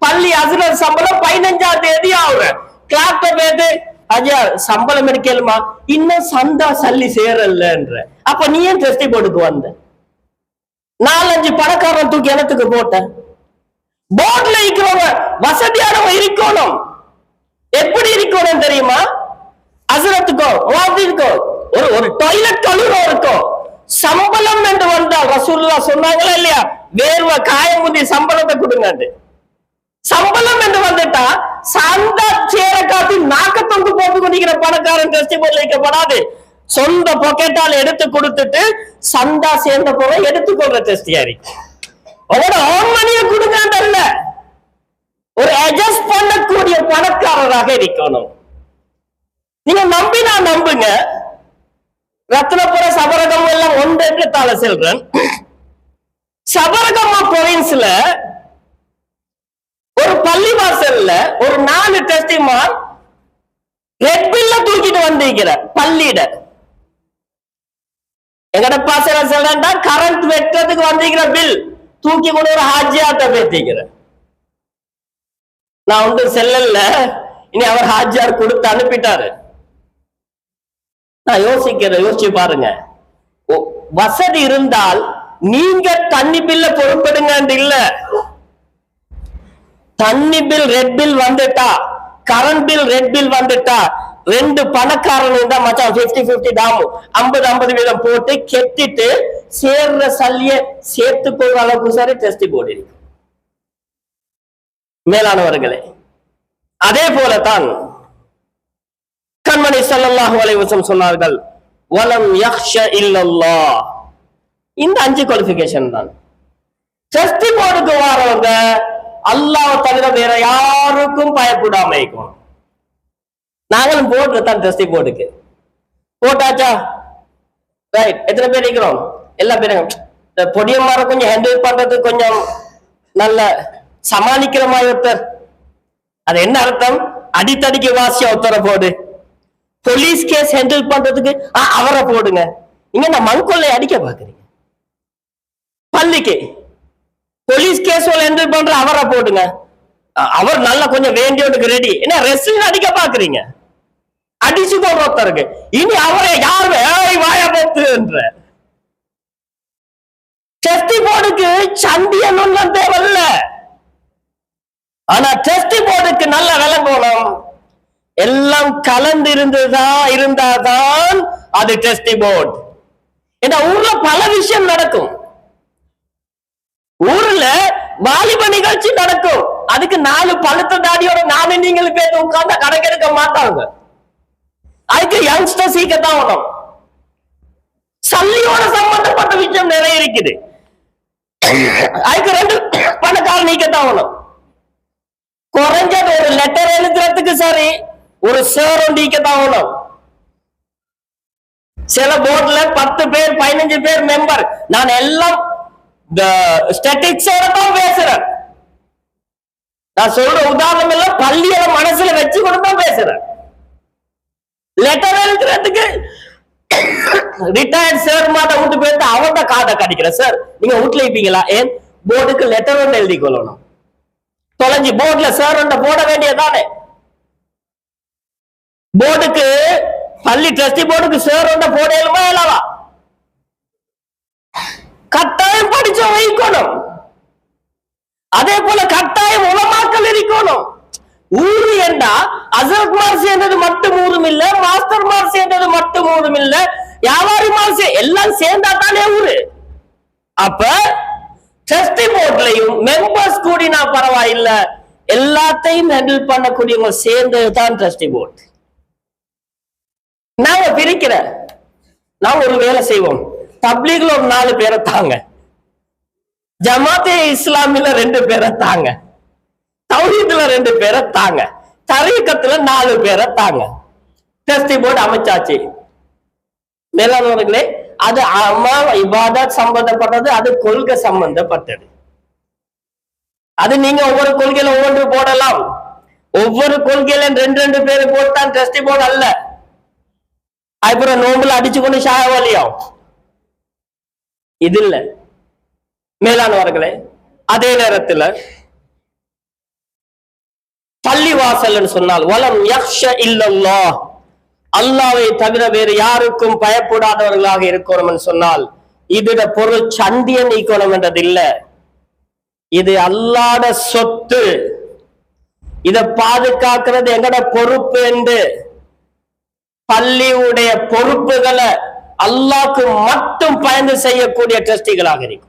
A: பள்ளி ஹசரத் சம்பளம் 15ஆம் தேதி ஆகுற கிளாப்ட பேது ஐயா சம்பளம் எடுக்கலுமா, இன்னும் சந்தா சல்லி சேரலன்ற. அப்ப நீ ஏன் டெஸ்ட் போர்டுக்கு வந்த? 4-5 பணக்காரன் தூக்கி எனத்துக்கு போட்ட. போர்ட்ல இருக்கிறவங்க வசதியானவங்க இருக்கணும். எப்படி இருக்கணும் தெரியுமா? ஹசரத்துக்கோ வாதிக்கோ ஒரு டாய்லெட் கழுவுற இருக்கும். சம்பளம் என்று வந்தால் ரசூலுல்லாஹ் சொன்னாங்களா இல்லையா, வேர்வை காயமுதி சம்பளத்தை கொடுங்க. சம்பளம் என்று வந்துட்டா சந்தா சேர காத்தி நாக்க தொங்கு போட்டு கொண்டிருக்கிற பணக்காரன் டெஸ்ட் போர்ட்ல வைக்கப்படாது. சொந்த பொக்கெட்டால் எடுத்து கொடுத்துட்டு சந்தா சேர்ந்த போல எடுத்துக்கொள்ற டெஸ்டியாரி அவரோட ஆன்மணியை கொடுங்கன்றல்ல, ஒரு அட்ஜஸ்ட் பண்ணக்கூடிய பணக்காரராக இருக்கணும். நீங்க நம்பினா நம்புங்க, ரத்னபுர சபரகம் எல்லாம் ஒன்று என்று தாழ செல்றேன். சபரகம்மா ப்ரொவின்ஸ்ல ஒரு பள்ளிவாசல்ல ஒரு 4 டெஸ்டிமார் ரெட் பில்ல தூக்கிட்டு வந்திருக்கிற பள்ளியிட. எங்கட பாசல சொல்றா கரண்ட் வெட்டுறதுக்கு வந்திருக்கிற பில் தூக்கி கொண்டு ஒரு ஹாஜியாட்ட பேத்திக்கிற. நான் ஒன்று செல்லல, இனி அவர் ஹாஜியார் கொடுத்து அனுப்பிட்டாரு. நான் யோசிச்சு பாருங்க, வசதி இருந்தால் நீங்க தண்ணி பில்ல பொறுப்படுங்க இல்ல, தண்ணி பில் ரெட் பில் வந்துட்டா, கரண்ட் பில் ரெட் பில் வந்துட்டா, 2 பணக்காரன் இருந்தா மச்சான் 50-50 டாமு 50-50 வீதம் போட்டு கெட்டிட்டு சேர்ற சல்லிய சேர்த்து போகிற அளவுக்கு சரி டெஸ்டி போர்டு இருக்கு. மேலானவர்களே, அதே போலதான் கண்மணி ஸல்லல்லாஹு அலைஹி வஸல்லம் சொன்னார்கள், வலம் யக்ஷ இல்லல்லாஹ். இந்த 5 குவாலிஃபிகேஷன் தான். டெஸ்ட் போர்டுக்கு வரவங்க அல்லாஹ் தவிர வேற யாருக்கும் பயப்படாம இருக்கணும். நாங்களும் போட்டுதான் டெஸ்ட் போர்டுக்கு போட்டாச்சா, ரைட். எத்தனை பேர் இருக்கிறோம்? எல்லா பேரும் பொடியம்மார கொஞ்சம் ஹேண்டில் பண்றது கொஞ்சம் நல்ல சமாளிக்கிற மாதிரி ஒருத்தர். அது என்ன அர்த்தம்? அடித்தடிக்கு வாசியா ஒருத்தரை போடு. போலீஸ் கேஸ் ஹேண்டில் பண்றதுக்கு அவரை போடுங்க. இங்க நான் மண்கொள்ளை அடிக்க பாக்குறீங்க. பள்ளிக்கு போலீஸ் கேஸ் ஹேண்டில் பண்ற அவரை போடுங்க. அவர் நல்லா கொஞ்சம் வேண்டியோட்டுக்கு ரெடி. என்ன ரெஸ்லிங் அடிக்க பாக்குறீங்க? அடிச்சு போடுற ஒருத்தருக்கு இனி அவரை யாரு வாய போத்துன்ற. டெஸ்ட் போர்டுக்கு சண்டியன் ஒன்றும் தேவையில்ல. ஆனா டெஸ்ட் போர்டுக்கு நல்ல விளங்கணும், எல்லாம் கலந்து இருந்தாதான் அது டெஸ்ட் போர்டு. இந்த ஊர்ல பல விஷயம் நடக்கும். ஊர்ல வாலிப நிகழ்ச்சி நடக்கும், அதுக்கு 4 பழுத்த தாடியோட 4 நீங்கள் பேர் உட்கார்ந்தா கணக்கெடுக்க மாட்டாங்க. அதுக்கு யங்ஸ்டர் சீக்கத்தான் வரும். சல்லியோட சம்பந்தப்பட்ட விஷயம் நிறைய இருக்குது. அதுக்கு 2 பணக்காரன் நீக்கத்தான் வரும். குறைஞ்சது ஒரு லெட்டர் எழுதுறதுக்கு சரி ஒரு சேர் நீக்கத்தான் வரும். சில போர்ட்ல 10 பேர் 15 பேர் மெம்பர். நான் எல்லாம் ஸ்டாட்டிக்ஸோட தான் பேசுறேன். நான் சொல்ற உதாரணம் எல்லாம் பள்ளியில மனசுல வச்சு கொண்டு தான் பேசுறேன். லெட்டர் எழுதுறதுக்கு ரிட்டையர்ட் சார் மாட்ட விட்டு போயிட்டு அவன்கிட்ட கார்டை கடிக்கிற. சார் நீங்க வீட்டுல இருப்பீங்களா? ஏன் போர்டுக்கு லெட்டர் ஒன்று எழுதி கொள்ளணும். தொலைஞ்சி போர்டுல சார் ஒன்றை போட வேண்டியதானே. போர்டுக்கு பள்ளி ட்ரஸ்டி போர்டுக்கு சார் ஒன்றை போட இயலுமா இல்லாவா? கத்த படிச்சவங்க இருக்கணும். அதே போல கட்டாயம் உலமாக்கள் இருக்கணும். ஊரு என்றா அசரத்மார் சேர்ந்தது மட்டும் ஊரும் இல்ல, மாஸ்டர்மார் சேர்ந்தது மட்டும் ஊரும் இல்ல, வியாபாரிமார் எல்லாம் சேர்ந்தா தானே ஊரு. அப்ப ட்ரஸ்டி போர்ட்லயும் மெம்பர்ஸ் கூடினா பரவாயில்ல, எல்லாத்தையும் ஹேண்டில் பண்ணக்கூடியவங்க சேர்ந்ததுதான் ட்ரஸ்டி போர்ட். நாங்க பிரிக்கிற நாங்க ஒரு வேலை செய்வோம். தப்லீக்ல ஒரு 4 பேரை தாங்க, ஜமாத்தே இஸ்லாமில 2 பேரை தாங்க, தௌஹீத்ல 2 பேரை தாங்க, தரீக்கத்துல 4 பேரை தாங்க. ட்ரஸ்டி போர்டு அமைச்சாச்சு. மேலானவர்களே, அது அமல் இபாதத் சம்பந்தப்பட்டது, அது கொள்கை சம்பந்தப்பட்டது. அது நீங்க ஒவ்வொரு கொள்கையில ஒவ்வொன்று போடலாம். ஒவ்வொரு கொள்கையில 2 பேரு போட்டான் ட்ரஸ்டி போர்டு அல்ல. அப்புறம் நோம்புல அடிச்சு கொண்டு ஷாயவாலியாம் இது இல்ல. மேலானவர்களே, அதே நேரத்துல பள்ளிவாசல் சொன்னால் வலம் யக்ஷ இல்லல்லாஹ், அல்லாஹ்வை தவிர வேறு யாருக்கும் பயப்படாதவர்களாக இருக்கணும் சொன்னால் இதோட பொருள் சண்டியன் ஈக்கணும் என்றது இல்ல. இது அல்லாஹ்ட சொத்து, இதை பாதுகாக்கிறது எங்கட பொறுப்பு என்று பள்ளியுடைய பொறுப்புகளை அல்லாஹ்க்கு மட்டும் பயந்து செய்யக்கூடிய ட்ரஸ்டிகளாக இருக்கும்.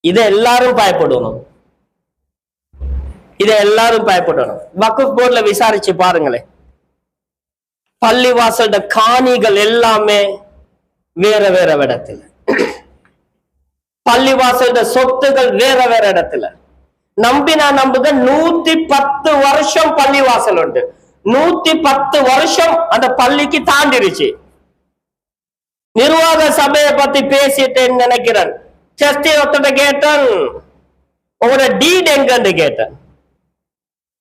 A: இதை எல்லாரும் பயப்படணும். இதை எல்லாரும் பயப்படணும். வக்ஃப் போர்ட்ல விசாரிச்சு பாருங்களேன், பள்ளிவாசல்ட காணிகள் எல்லாமே வேற வேற இடத்துல, பள்ளிவாசல்ட சொத்துகள் வேற வேற இடத்துல. நம்பினா நம்புக 110 வருஷம் பள்ளிவாசல் உண்டு. 110 வருஷம் அந்த பள்ளிக்கு தாண்டிருச்சு. நிர்வாக சபையை பத்தி பேசிட்டு நினைக்கிறேன். ட்ரஸ்டி ஒருத்தட்ட கேட்டேன், உங்களோட டீட் எங்கன்னு கேட்டேன்.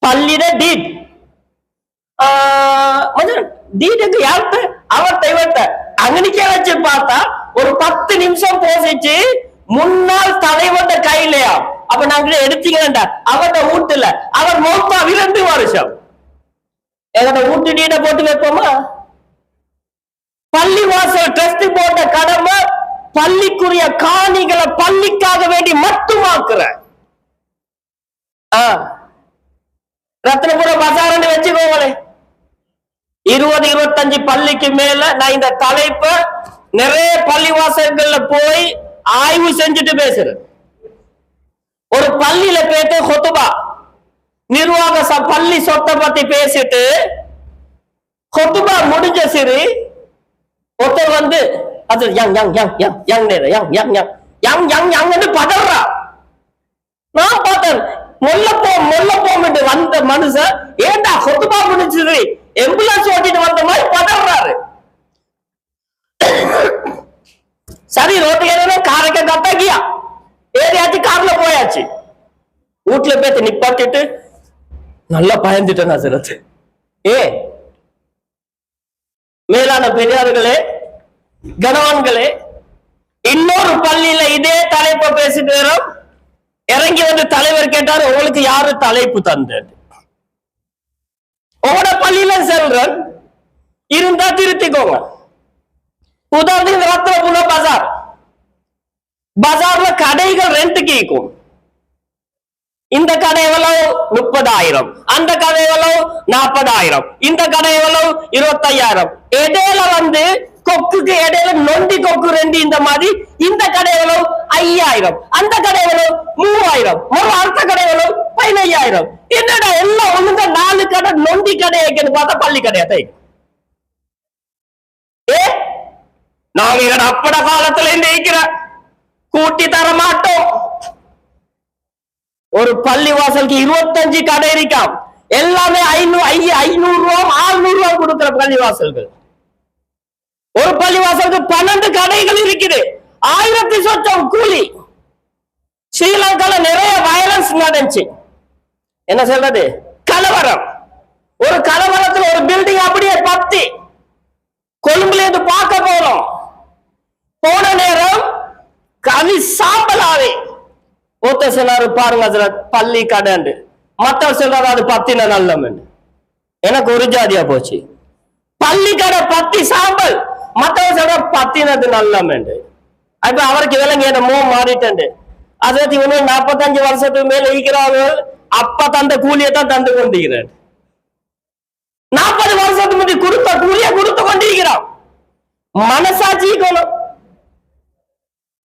A: பள்ளியிட டீட் டீடுக்கு யார்கிட்ட அவர்கிட்ட இவர்கிட்ட அங்கனிக்கே வச்சு பார்த்தா ஒரு 10 நிமிஷம் போசிச்சு முன்னாள் தலைவர்கிட்ட கையிலையா. அப்ப நாங்க எடுத்தீங்கடா அவர்கிட்ட வீட்டுல அவர் மொத்தா 2 வருஷம் எங்கட வீட்டு டீட போட்டு வைப்போமா? பள்ளிவாசல் ட்ரஸ்டி போட்ட கடமை பள்ளிக்குரிய காணிகளை பள்ளிக்காக வேண்டி மட்டுமாக்குற. ரத்னபுரம் பசாரன்னு வச்சுக்கோங்களே, 20-25 பள்ளிக்கு மேல நான் இந்த தலைப்ப நிறைய பள்ளிவாசல்கள்ல போய் ஆய்வு செஞ்சுட்டு பேசுறேன். ஒரு பள்ளியில போயிட்டு ஹுதுபா நிர்வாக பள்ளி சொத்தை பத்தி பேசிட்டு ஹுதுபா முடிஞ்ச சரி ஒருத்தர் வந்து அது யங் யங் யங் யங் யங் யங் யங் யங் யங் யங் யங்னு பதறா. நான் பார்த்தேன் மொல்லப்போம் வந்த மனுஷன் ஏண்டா ஹுதுபா முடிஞ்சது எம்புலன்ஸ் ஓட்டிட்டு வந்த மாதிரி பதறாரு. சரி ரோட்டுக்கு காரைக்க கத்தாக்கியா ஏறியாச்சு, கார்ல போயாச்சு. வீட்டுல போய் நிப்பாட்டிட்டு நல்லா பயந்துட்டேன் ஹசரத். மேலான பெரியார்களே, கணவான்களே, இன்னொரு பள்ளியில இதே தலைப்பை பேசிட்டு வரோம். இறங்கி வந்து தலைவர் கேட்டாரு, உங்களுக்கு யாரு தலைப்பு தந்தது? உங்களோட பள்ளியில செல்றேன் இருந்தா திருத்திக்கோங்க. உதாரணத்துக்கு ரத்னபுர பஜார், பஜார்ல கடைகள் ரெண்டுக்கு இருக்கும். இந்த கடை எவ்வளவு 30,000, அந்த கடை எவ்வளவு 40,000, இந்த கடை எவ்வளவு 25,000. இடையில வந்து கொக்குக்கு இடையில நொண்டி கொக்கு 2 இந்த மாதிரி. இந்த கடை எவ்வளவு 5,000, அந்த கடை எவ்வளவு 3,000, ஒரு அடுத்த கடை எவ்வளவு 15,000. என்னடா எல்லாம் ஒண்ணுங்க 4 கடை நொண்டி கடை பார்த்தா பள்ளி கடையா? நாங்க அப்பட காலத்துல இருக்கிற கூட்டி தர மாட்டோம். ஒரு பள்ளி வாசலுக்கு 25 கடை இருக்காம். எல்லாமே 500 ரூபாய் 600 ரூபாய் கொடுக்கிற பள்ளி வாசல்கள். ஒரு பள்ளி வாசலுக்கு 12 கடைகள் இருக்குது. 1000 சொச்சம் கூலி. ஸ்ரீலங்கால நிறைய வயலன்ஸ் நடந்துச்சு. என்ன சொல்றது, கலவரம். ஒரு கலவரத்துல ஒரு பில்டிங் அப்படியே பத்தி கொழும்புல இருந்து பார்க்க போனோம். போன நேரம் கவி சாம்பலாவே ஒருத்த சொன்னாரு, பாருங்க பள்ளி கடை. மத்தவர் சொல்றாரு அது பத்தின நல்லம். எனக்கு ஒரு ஜாதியா போச்சு. பள்ளி கடை பத்தி சாம்பல், மத்தவர் சொல்ற பத்தினது நல்லம். அப்ப அவருக்கு விலங்கு என்னமோ மாறிட்டு அதாவது இவனு 45 வருஷத்துக்கு மேல இருக்கிறாங்க அப்ப தந்த கூலியத்தான் தந்து கொண்டிருக்கிறார். 40 வருஷத்துக்கு முந்தி கொடுத்த கூலிய கொடுத்து கொண்டிருக்கிறான். மனசாட்சி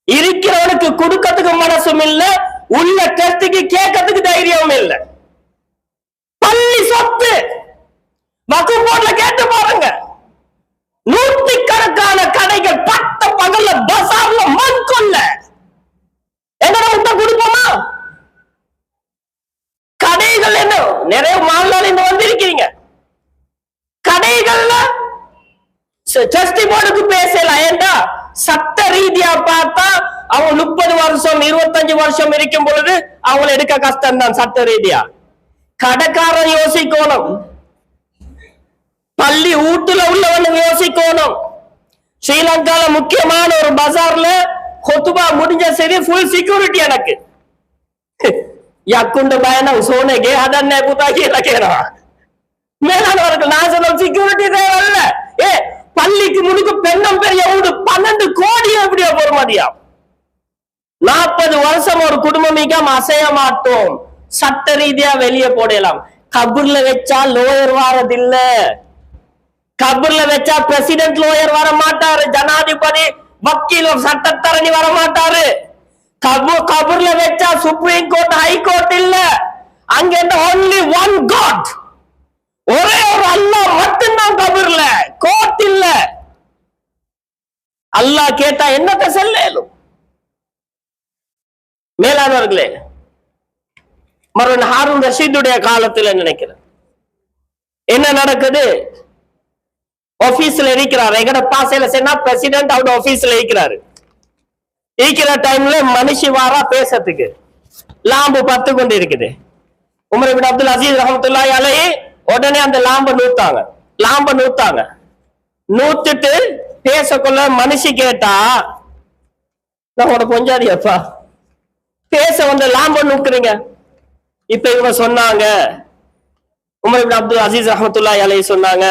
A: இருக்கிறவனுக்கு கொடுக்கறதுக்கு மனசும் இல்ல, உள்ள டெஸ்டுக்கு கேட்கறதுக்கு தைரியமும் இல்ல. பள்ளி சொத்து வக்ஃப் போர்டுல கேட்டு பாருங்க, நூற்றுக்கணக்கான கடைகள் பட்ட பகல்ல பசார்ல மண் கொள்ள எங்கட விட்ட கொடுப்போமா? கடைகள் என்ன நிறைய மாநாள் இங்க வந்திருக்கீங்க, கடைகள்ல ட்ரஸ்டி போர்டுக்கு பேசலாம். ஏண்டா சட்ட ரீதியா பார்த்தா அவங்க 30 வருஷம் 25 வருஷம் இருக்கும் பொழுது அவங்களை எடுக்க கஷ்டம் தான் சட்ட ரீதியா. கடைக்காரன் யோசிக்கணும், பள்ளி வீட்டுல உள்ளவன் யோசிக்கணும். ஸ்ரீலங்கால முக்கியமான ஒரு பஜார்ல கொத்துபா முடிஞ்ச சரி ஃபுல் செக்யூரிட்டி எனக்கு யாக்குண்ட பயணம் சோனேಗೆ ಅದನ್ನೇ ಕೂತಾಗಿ ಇಲ್ಲಕೇನ மேலானவர்கள் நேஷனல் செக்யூரிட்டி தேவையில்ல. பள்ளிக்கு முழுக்க பெண்ணம் பெரிய வீடு 12 கோடி எப்படியா பொறுமதியா? 40 வருஷம் ஒரு குடும்பம் அசைய மாட்டோம், சட்ட ரீதியா வெளியே போடலாம். கபூர்ல வச்சா லோயர் வாரதில்ல, கபூர்ல வச்சா பிரசிடென்ட் லோயர் வர மாட்டாரு, ஜனாதிபதி வக்கீல் சட்டத்தரணி வர மாட்டாரு. கபூர்ல வச்சா சுப்ரீம் கோர்ட் ஹை கோர்ட் இல்ல, அங்க only one God, ஒரே ஒரு அல்லாஹ் மட்டும்தான் கபூர்ல, கோர்ட் இல்ல. அல்லாஹ் கேட்டா என்னத்த செல்லும்? மேலானவர்களே, மறுபடியும் ஹாரூன் ரஷீதுடைய காலத்துல நினைக்கிறேன் என்ன நடக்குது, ஆபீஸ்ல இருக்கிறாரு. எங்கட பாசையில சொன்னா பிரசிடென்ட் அவட ஆபீஸ்ல இருக்கிற டைம்ல மனுஷி வாரா பேசத்துக்கு லாம்பு பத்து கொண்டு இருக்குது. உமர் இப்னு அப்துல் அசீஸ் ரஹ்மத்துல்லாஹி அலைஹி உடனே அந்த லாம்ப நூத்தாங்க. நூத்துட்டு பேசக்குள்ள மனுஷி கேட்டா, நான் உட பொஞ்சாதியப்பா பேச வந்து லாம்ப நூக்குறீங்க. இப்ப இவங்க சொன்னாங்க, உமர் இப்னு அப்துல் அசீஸ் ரஹ்மத்துல்லாஹி அலைஹி சொன்னாங்க,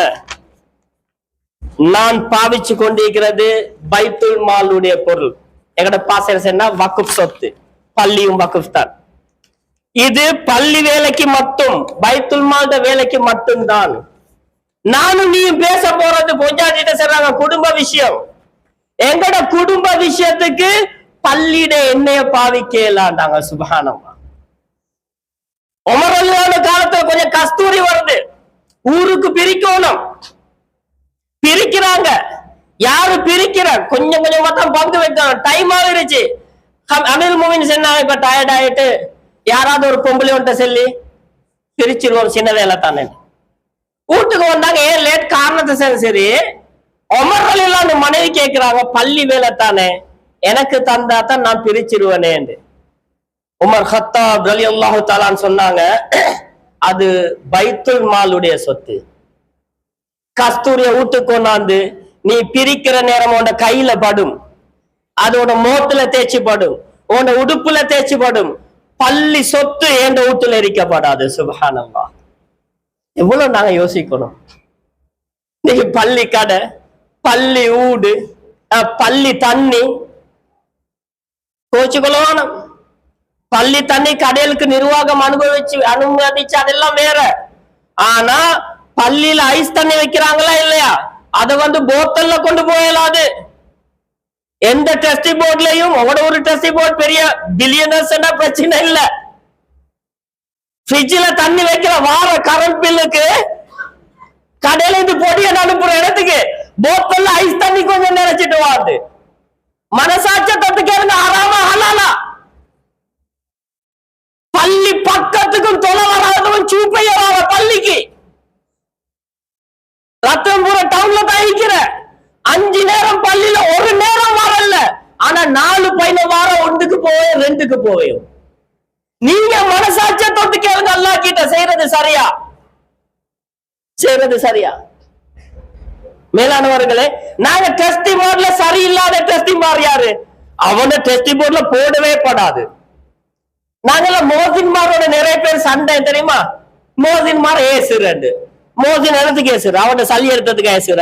A: நான் பாவிச்சு கொண்டிருக்கிறது பைத்துல் மாலுடைய பொருள். எங்கட பாசையில வக்ஃப் சொத்து, பள்ளியும் வக்ஃப் தான். இது பள்ளி வேலைக்கு மட்டும், பைத்துல் மால் வேலைக்கு மட்டும்தான். நானும் நீயும் பேச போறது பொஞ்சாதிட்ட சொல்றாங்க குடும்ப விஷயம். எங்கட குடும்ப விஷயத்துக்கு பள்ளியிட எண்ணெய பாவிக்கலாண்டாங்க. சுபஹானல்லாஹ். உமர் ரலியல்லாஹு காலத்துல கொஞ்சம் கஸ்தூரி வருது, ஊருக்கு பிரிக்கணும், பிரிக்கிறாங்க. யாரு பிரிக்கிற கொஞ்சம் கொஞ்சமா தான் பங்கு வைக்கணும். டைம் ஆகிருச்சு. அமீர் மோமின் சொன்னாங்க, இப்ப டயர்ட் ஆயிட்டு யாராவது ஒரு பொம்பளை ஒன்றை சொல்லி பிரிச்சிருவோம், சின்ன வேலை தானே. வீட்டுக்கு வந்தாங்க, ஏன் லேட் காரணத்தை சரி. உமர் ரலியல்லாஹு மனைவி கேட்கிறாங்க, பள்ளி வேலை தானே, எனக்கு தந்தா தான் நான் பிரிச்சிருவேனே. உமர் கத்தாப் ரலியல்லாஹு தஆலான்னு சொன்னாங்க, அது பைத்துல் மாலுடைய சொத்து. கஸ்தூரிய வீட்டுக்கு கொண்டாந்து நீ பிரிக்கிற நேரம் உன் கையில படும், அதோட மோத்துல தேய்ச்சி படும், உன் உடுப்புல தேய்ச்சி படும். பள்ளி சொத்து என் வீட்டுல எரிக்கப்படாது. சுப்ஹானல்லாஹ். எவ்வளவு நாங்க யோசிக்கணும். நீங்க பள்ளி கடை, பள்ளி ஊடு, பள்ளி தண்ணி கோச்சுக்கொள்ளணும். பள்ளி தண்ணி கடைகளுக்கு நிர்வாகம் அனுமதிச்சு அதெல்லாம் வேற. ஆனா பள்ளியில ஐஸ் தண்ணி வைக்கிறாங்களா இல்லையா, அதை வந்து போத்தல்ல கொண்டு போயலாது. எந்த டெஸ்டி போர்ட்லயும் உங்களோட ஒரு டெஸ்டி போர்ட் பெரிய பில்லியனர்ஸ் பிரச்சனை இல்ல. ஃப்ரிட்ஜ்ல தண்ணி வைக்கிற வார கரண்ட் பில்லுக்கு கடையில இருந்து பொடிய அனுப்புற இடத்துக்கு போத்தல்ல ஐஸ் தண்ணி கொஞ்சம் நினைச்சிட்டு வாது. மனசாட்ச தத்து கேளுங்க, ஆறாம ஹலாலா? பள்ளி பக்கத்துக்கும் தொலை வராதவன் சூப்பையராத பள்ளிக்கு ரத்தம்பூர டவுன்ல தான் இருக்கிற 5 நேரம் பள்ளியில ஒரு நேரம் வரல. ஆனா 4 பையன வாரம் 1க்கு போவேன் 2க்கு போவேன். நீங்க மனசாட்சிய தொட்டு கேளுங்க, அல்லாஹ் கிட்ட செய்யறது சரியா? மேலானவர்களே, நாங்க டெஸ்டி போர்ட்ல சரியில்லாத டெஸ்டி மார் யாரு? அவன டெஸ்டி போர்ட்ல போடவே படாது. நாங்கெல்லாம் மோசின்மாரோட நிறைய பேர் சண்டை தெரியுமா? மோசின்மார் ஏசுறண்டு, மோசின் இடத்துக்கு ஏசுற, அவன் சளி எடுத்ததுக்கு ஏசுற,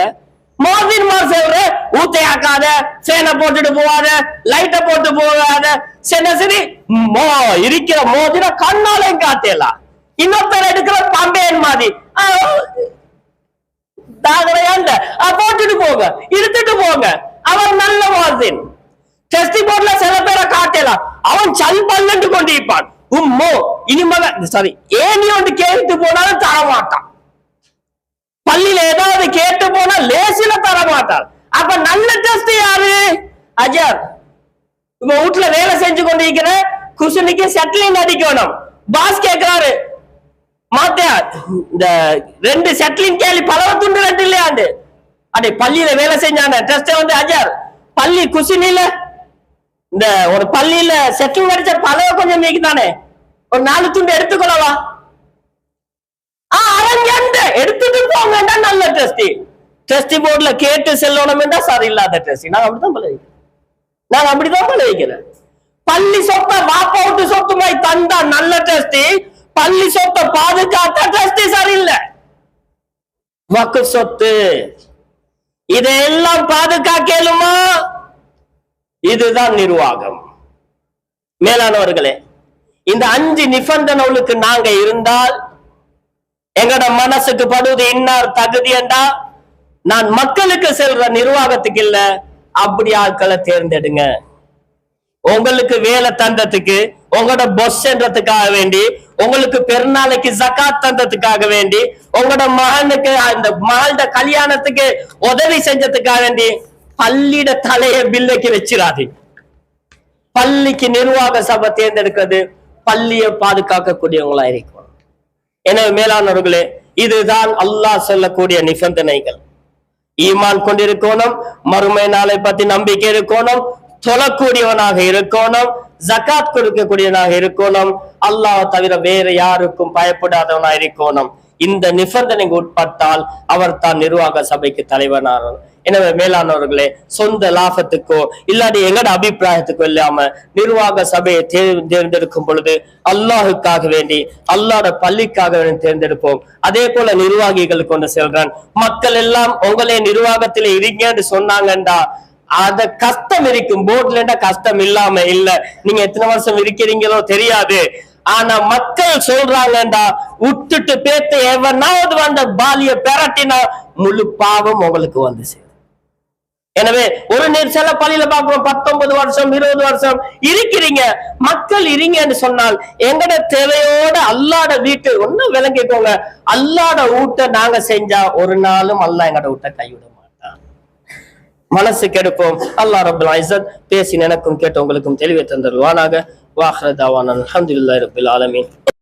A: மோதின்மார் சொல்ற ஊத்தையாக்காத, சேனை போட்டுட்டு போவாத, லைட்ட போட்டு போகாத, சரி இருக்கிற மோதிர கண்ணாலையும் காத்தேலாம். இன்னொருத்தர் எடுக்கிற பம்பேன் மாதிரி போட்டுட்டு போங்க, இருத்துட்டு போங்க. அவன் நல்ல மோதின். டெஸ்டி போர்ட்ல சில பேரை காட்டலாம், அவன் சல் பல்லண்டு கொண்டு இருப்பான். உம்மோ இனிமேல சாரி ஏனி ஒன்று கேட்டு போனாலும் தரமாட்டான். பள்ளியில ஏதாவது கேட்டு போனா லேசில தரமாட்டான். அப்ப நல்ல டெஸ்ட் யாரு? அஜர். உங்க வீட்டுல வேலை செஞ்சு கொண்டு இருக்கிற குசுனிக்கு செட்டிலிங் அடிக்கணும். பாஸ் கேட்கிறாரு, மாத்தியா இந்த 2 செட்டிலிங் கேள்வி பலவத்துண்டு 2 இல்லையாண்டு. அடே பள்ளியில வேலை செஞ்சான டெஸ்ட் வந்து அஜர் பள்ளி குசுனில இந்த ஒரு பள்ளியில செட்டிலிங் அடிச்ச பலவ கொஞ்சம் நீக்குதானே, ஒரு 4 துண்டு எடுத்துக்கொள்ளவா? எடுத்துட்டு போங்க. நல்ல டெஸ்ட். டெஸ்ட் போர்ட்ல கேட்டு செல்லணும் என்றா சரியில்லாத டெஸ்ட். நான் அப்படிதான் பழகிக்கிறேன். பள்ளி சொத்தை வாப்பா விட்டு சொத்துமாய் தந்தா நல்ல டெஸ்ட், பள்ளி சொத்தை பாதுகாத்த டெஸ்ட் சரியில்லை. வக்கு சொத்து இதையெல்லாம் பாதுகாக்கலுமா? இதுதான் நிர்வாகம். மேலானவர்களே, இந்த 5 நிபந்தனைகளுக்கு நாங்க இருந்தால் எங்கட மனசுக்கு படுவது இன்னார் தகுதி என்றா, நான் மக்களுக்கு செல்ற நிர்வாகத்துக்கு இல்ல, அப்படி ஆட்களை தேர்ந்தெடுங்க. உங்களுக்கு வேலை தந்ததுக்கு, உங்களோட பொஸ் என்றதுக்காக வேண்டி, உங்களுக்கு பெருநாளைக்கு ஜகாத் தந்ததுக்காக வேண்டி, உங்களோட மகனுக்கு அந்த மகளோட கல்யாணத்துக்கு உதவி செஞ்சதுக்காக வேண்டி பள்ளியிட தலைய பில்லைக்கு வச்சிடாது. பள்ளிக்கு நிர்வாக சபை தேர்ந்தெடுக்கிறது பள்ளியை பாதுகாக்கக்கூடியவங்களா இருக்கும். எனவே மேலானவர்களே, இதுதான் அல்லாஹ் சொல்லக்கூடிய நிபந்தனைகள். ஈமான் கொண்டிருக்கணும், மறுமை நாளை பத்தி நம்பிக்கை இருக்கணும், தொழக்கூடியவனாக இருக்கணும், ஜகாத் கொடுக்கக்கூடியவனாக இருக்கணும், அல்லாஹ் தவிர வேற யாருக்கும் பயப்படாதவனாக இருக்கணும். இந்த நிபந்தனைக்கு உட்பட்டால் அவர் தான் நிர்வாக சபைக்கு தலைவனாக. எனவே மேலானவர்களே, சொந்த லாபத்துக்கோ இல்லாட்டி எங்கட அபிப்பிராயத்துக்கோ இல்லாம நிர்வாக சபையை தேர்ந்தெடுக்கும் பொழுது அல்லாஹுக்காக வேண்டி, அல்லாஹ்ட பள்ளிக்காக வேண்டி தேர்ந்தெடுப்போம். அதே போல நிர்வாகிகளுக்கு ஒன்று சொல்றேன், மக்கள் எல்லாம் உங்களே நிர்வாகத்துல இருங்கன்னு சொன்னாங்கண்டா அத கஷ்டம் இருக்கும். போர்ட்ல கஷ்டம் இல்லாம இல்ல, நீங்க எத்தனை வருஷம் இருக்கிறீங்களோ தெரியாது. ஆனா மக்கள் சொல்றாங்கடா விட்டுட்டு பேத்த எவனாவது வந்த பாலிய பெரட்டினா முழு பாவம் உங்களுக்கு வந்து சேரும். எனவே ஒரு சில பள்ளியில பாக்குறோம் 19 வருஷம் 20 வருஷம் இருக்கிறீங்க, மக்கள் இருங்கன்னு சொன்னால் எங்கட தேவையோட அல்லாட வீட்டு ஒன்னும் விளங்கிக்கோங்க. அல்லாட வீட்டை நாங்க செஞ்சா ஒரு நாளும் அல்லாஹ் எங்கட வீட்டை கைவிட மாட்டான். மனசு கெடுப்போம். அல்லாஹ் ரப்பல் இஸ்ஸத் பேசி எனக்கும் கேட்ட உங்களுக்கும் தெளிவை தந்தருவானாக. வாஹ்ர தாவானா அல்ஹம்துலில்லாஹி ரப்பில் ஆலமீன்.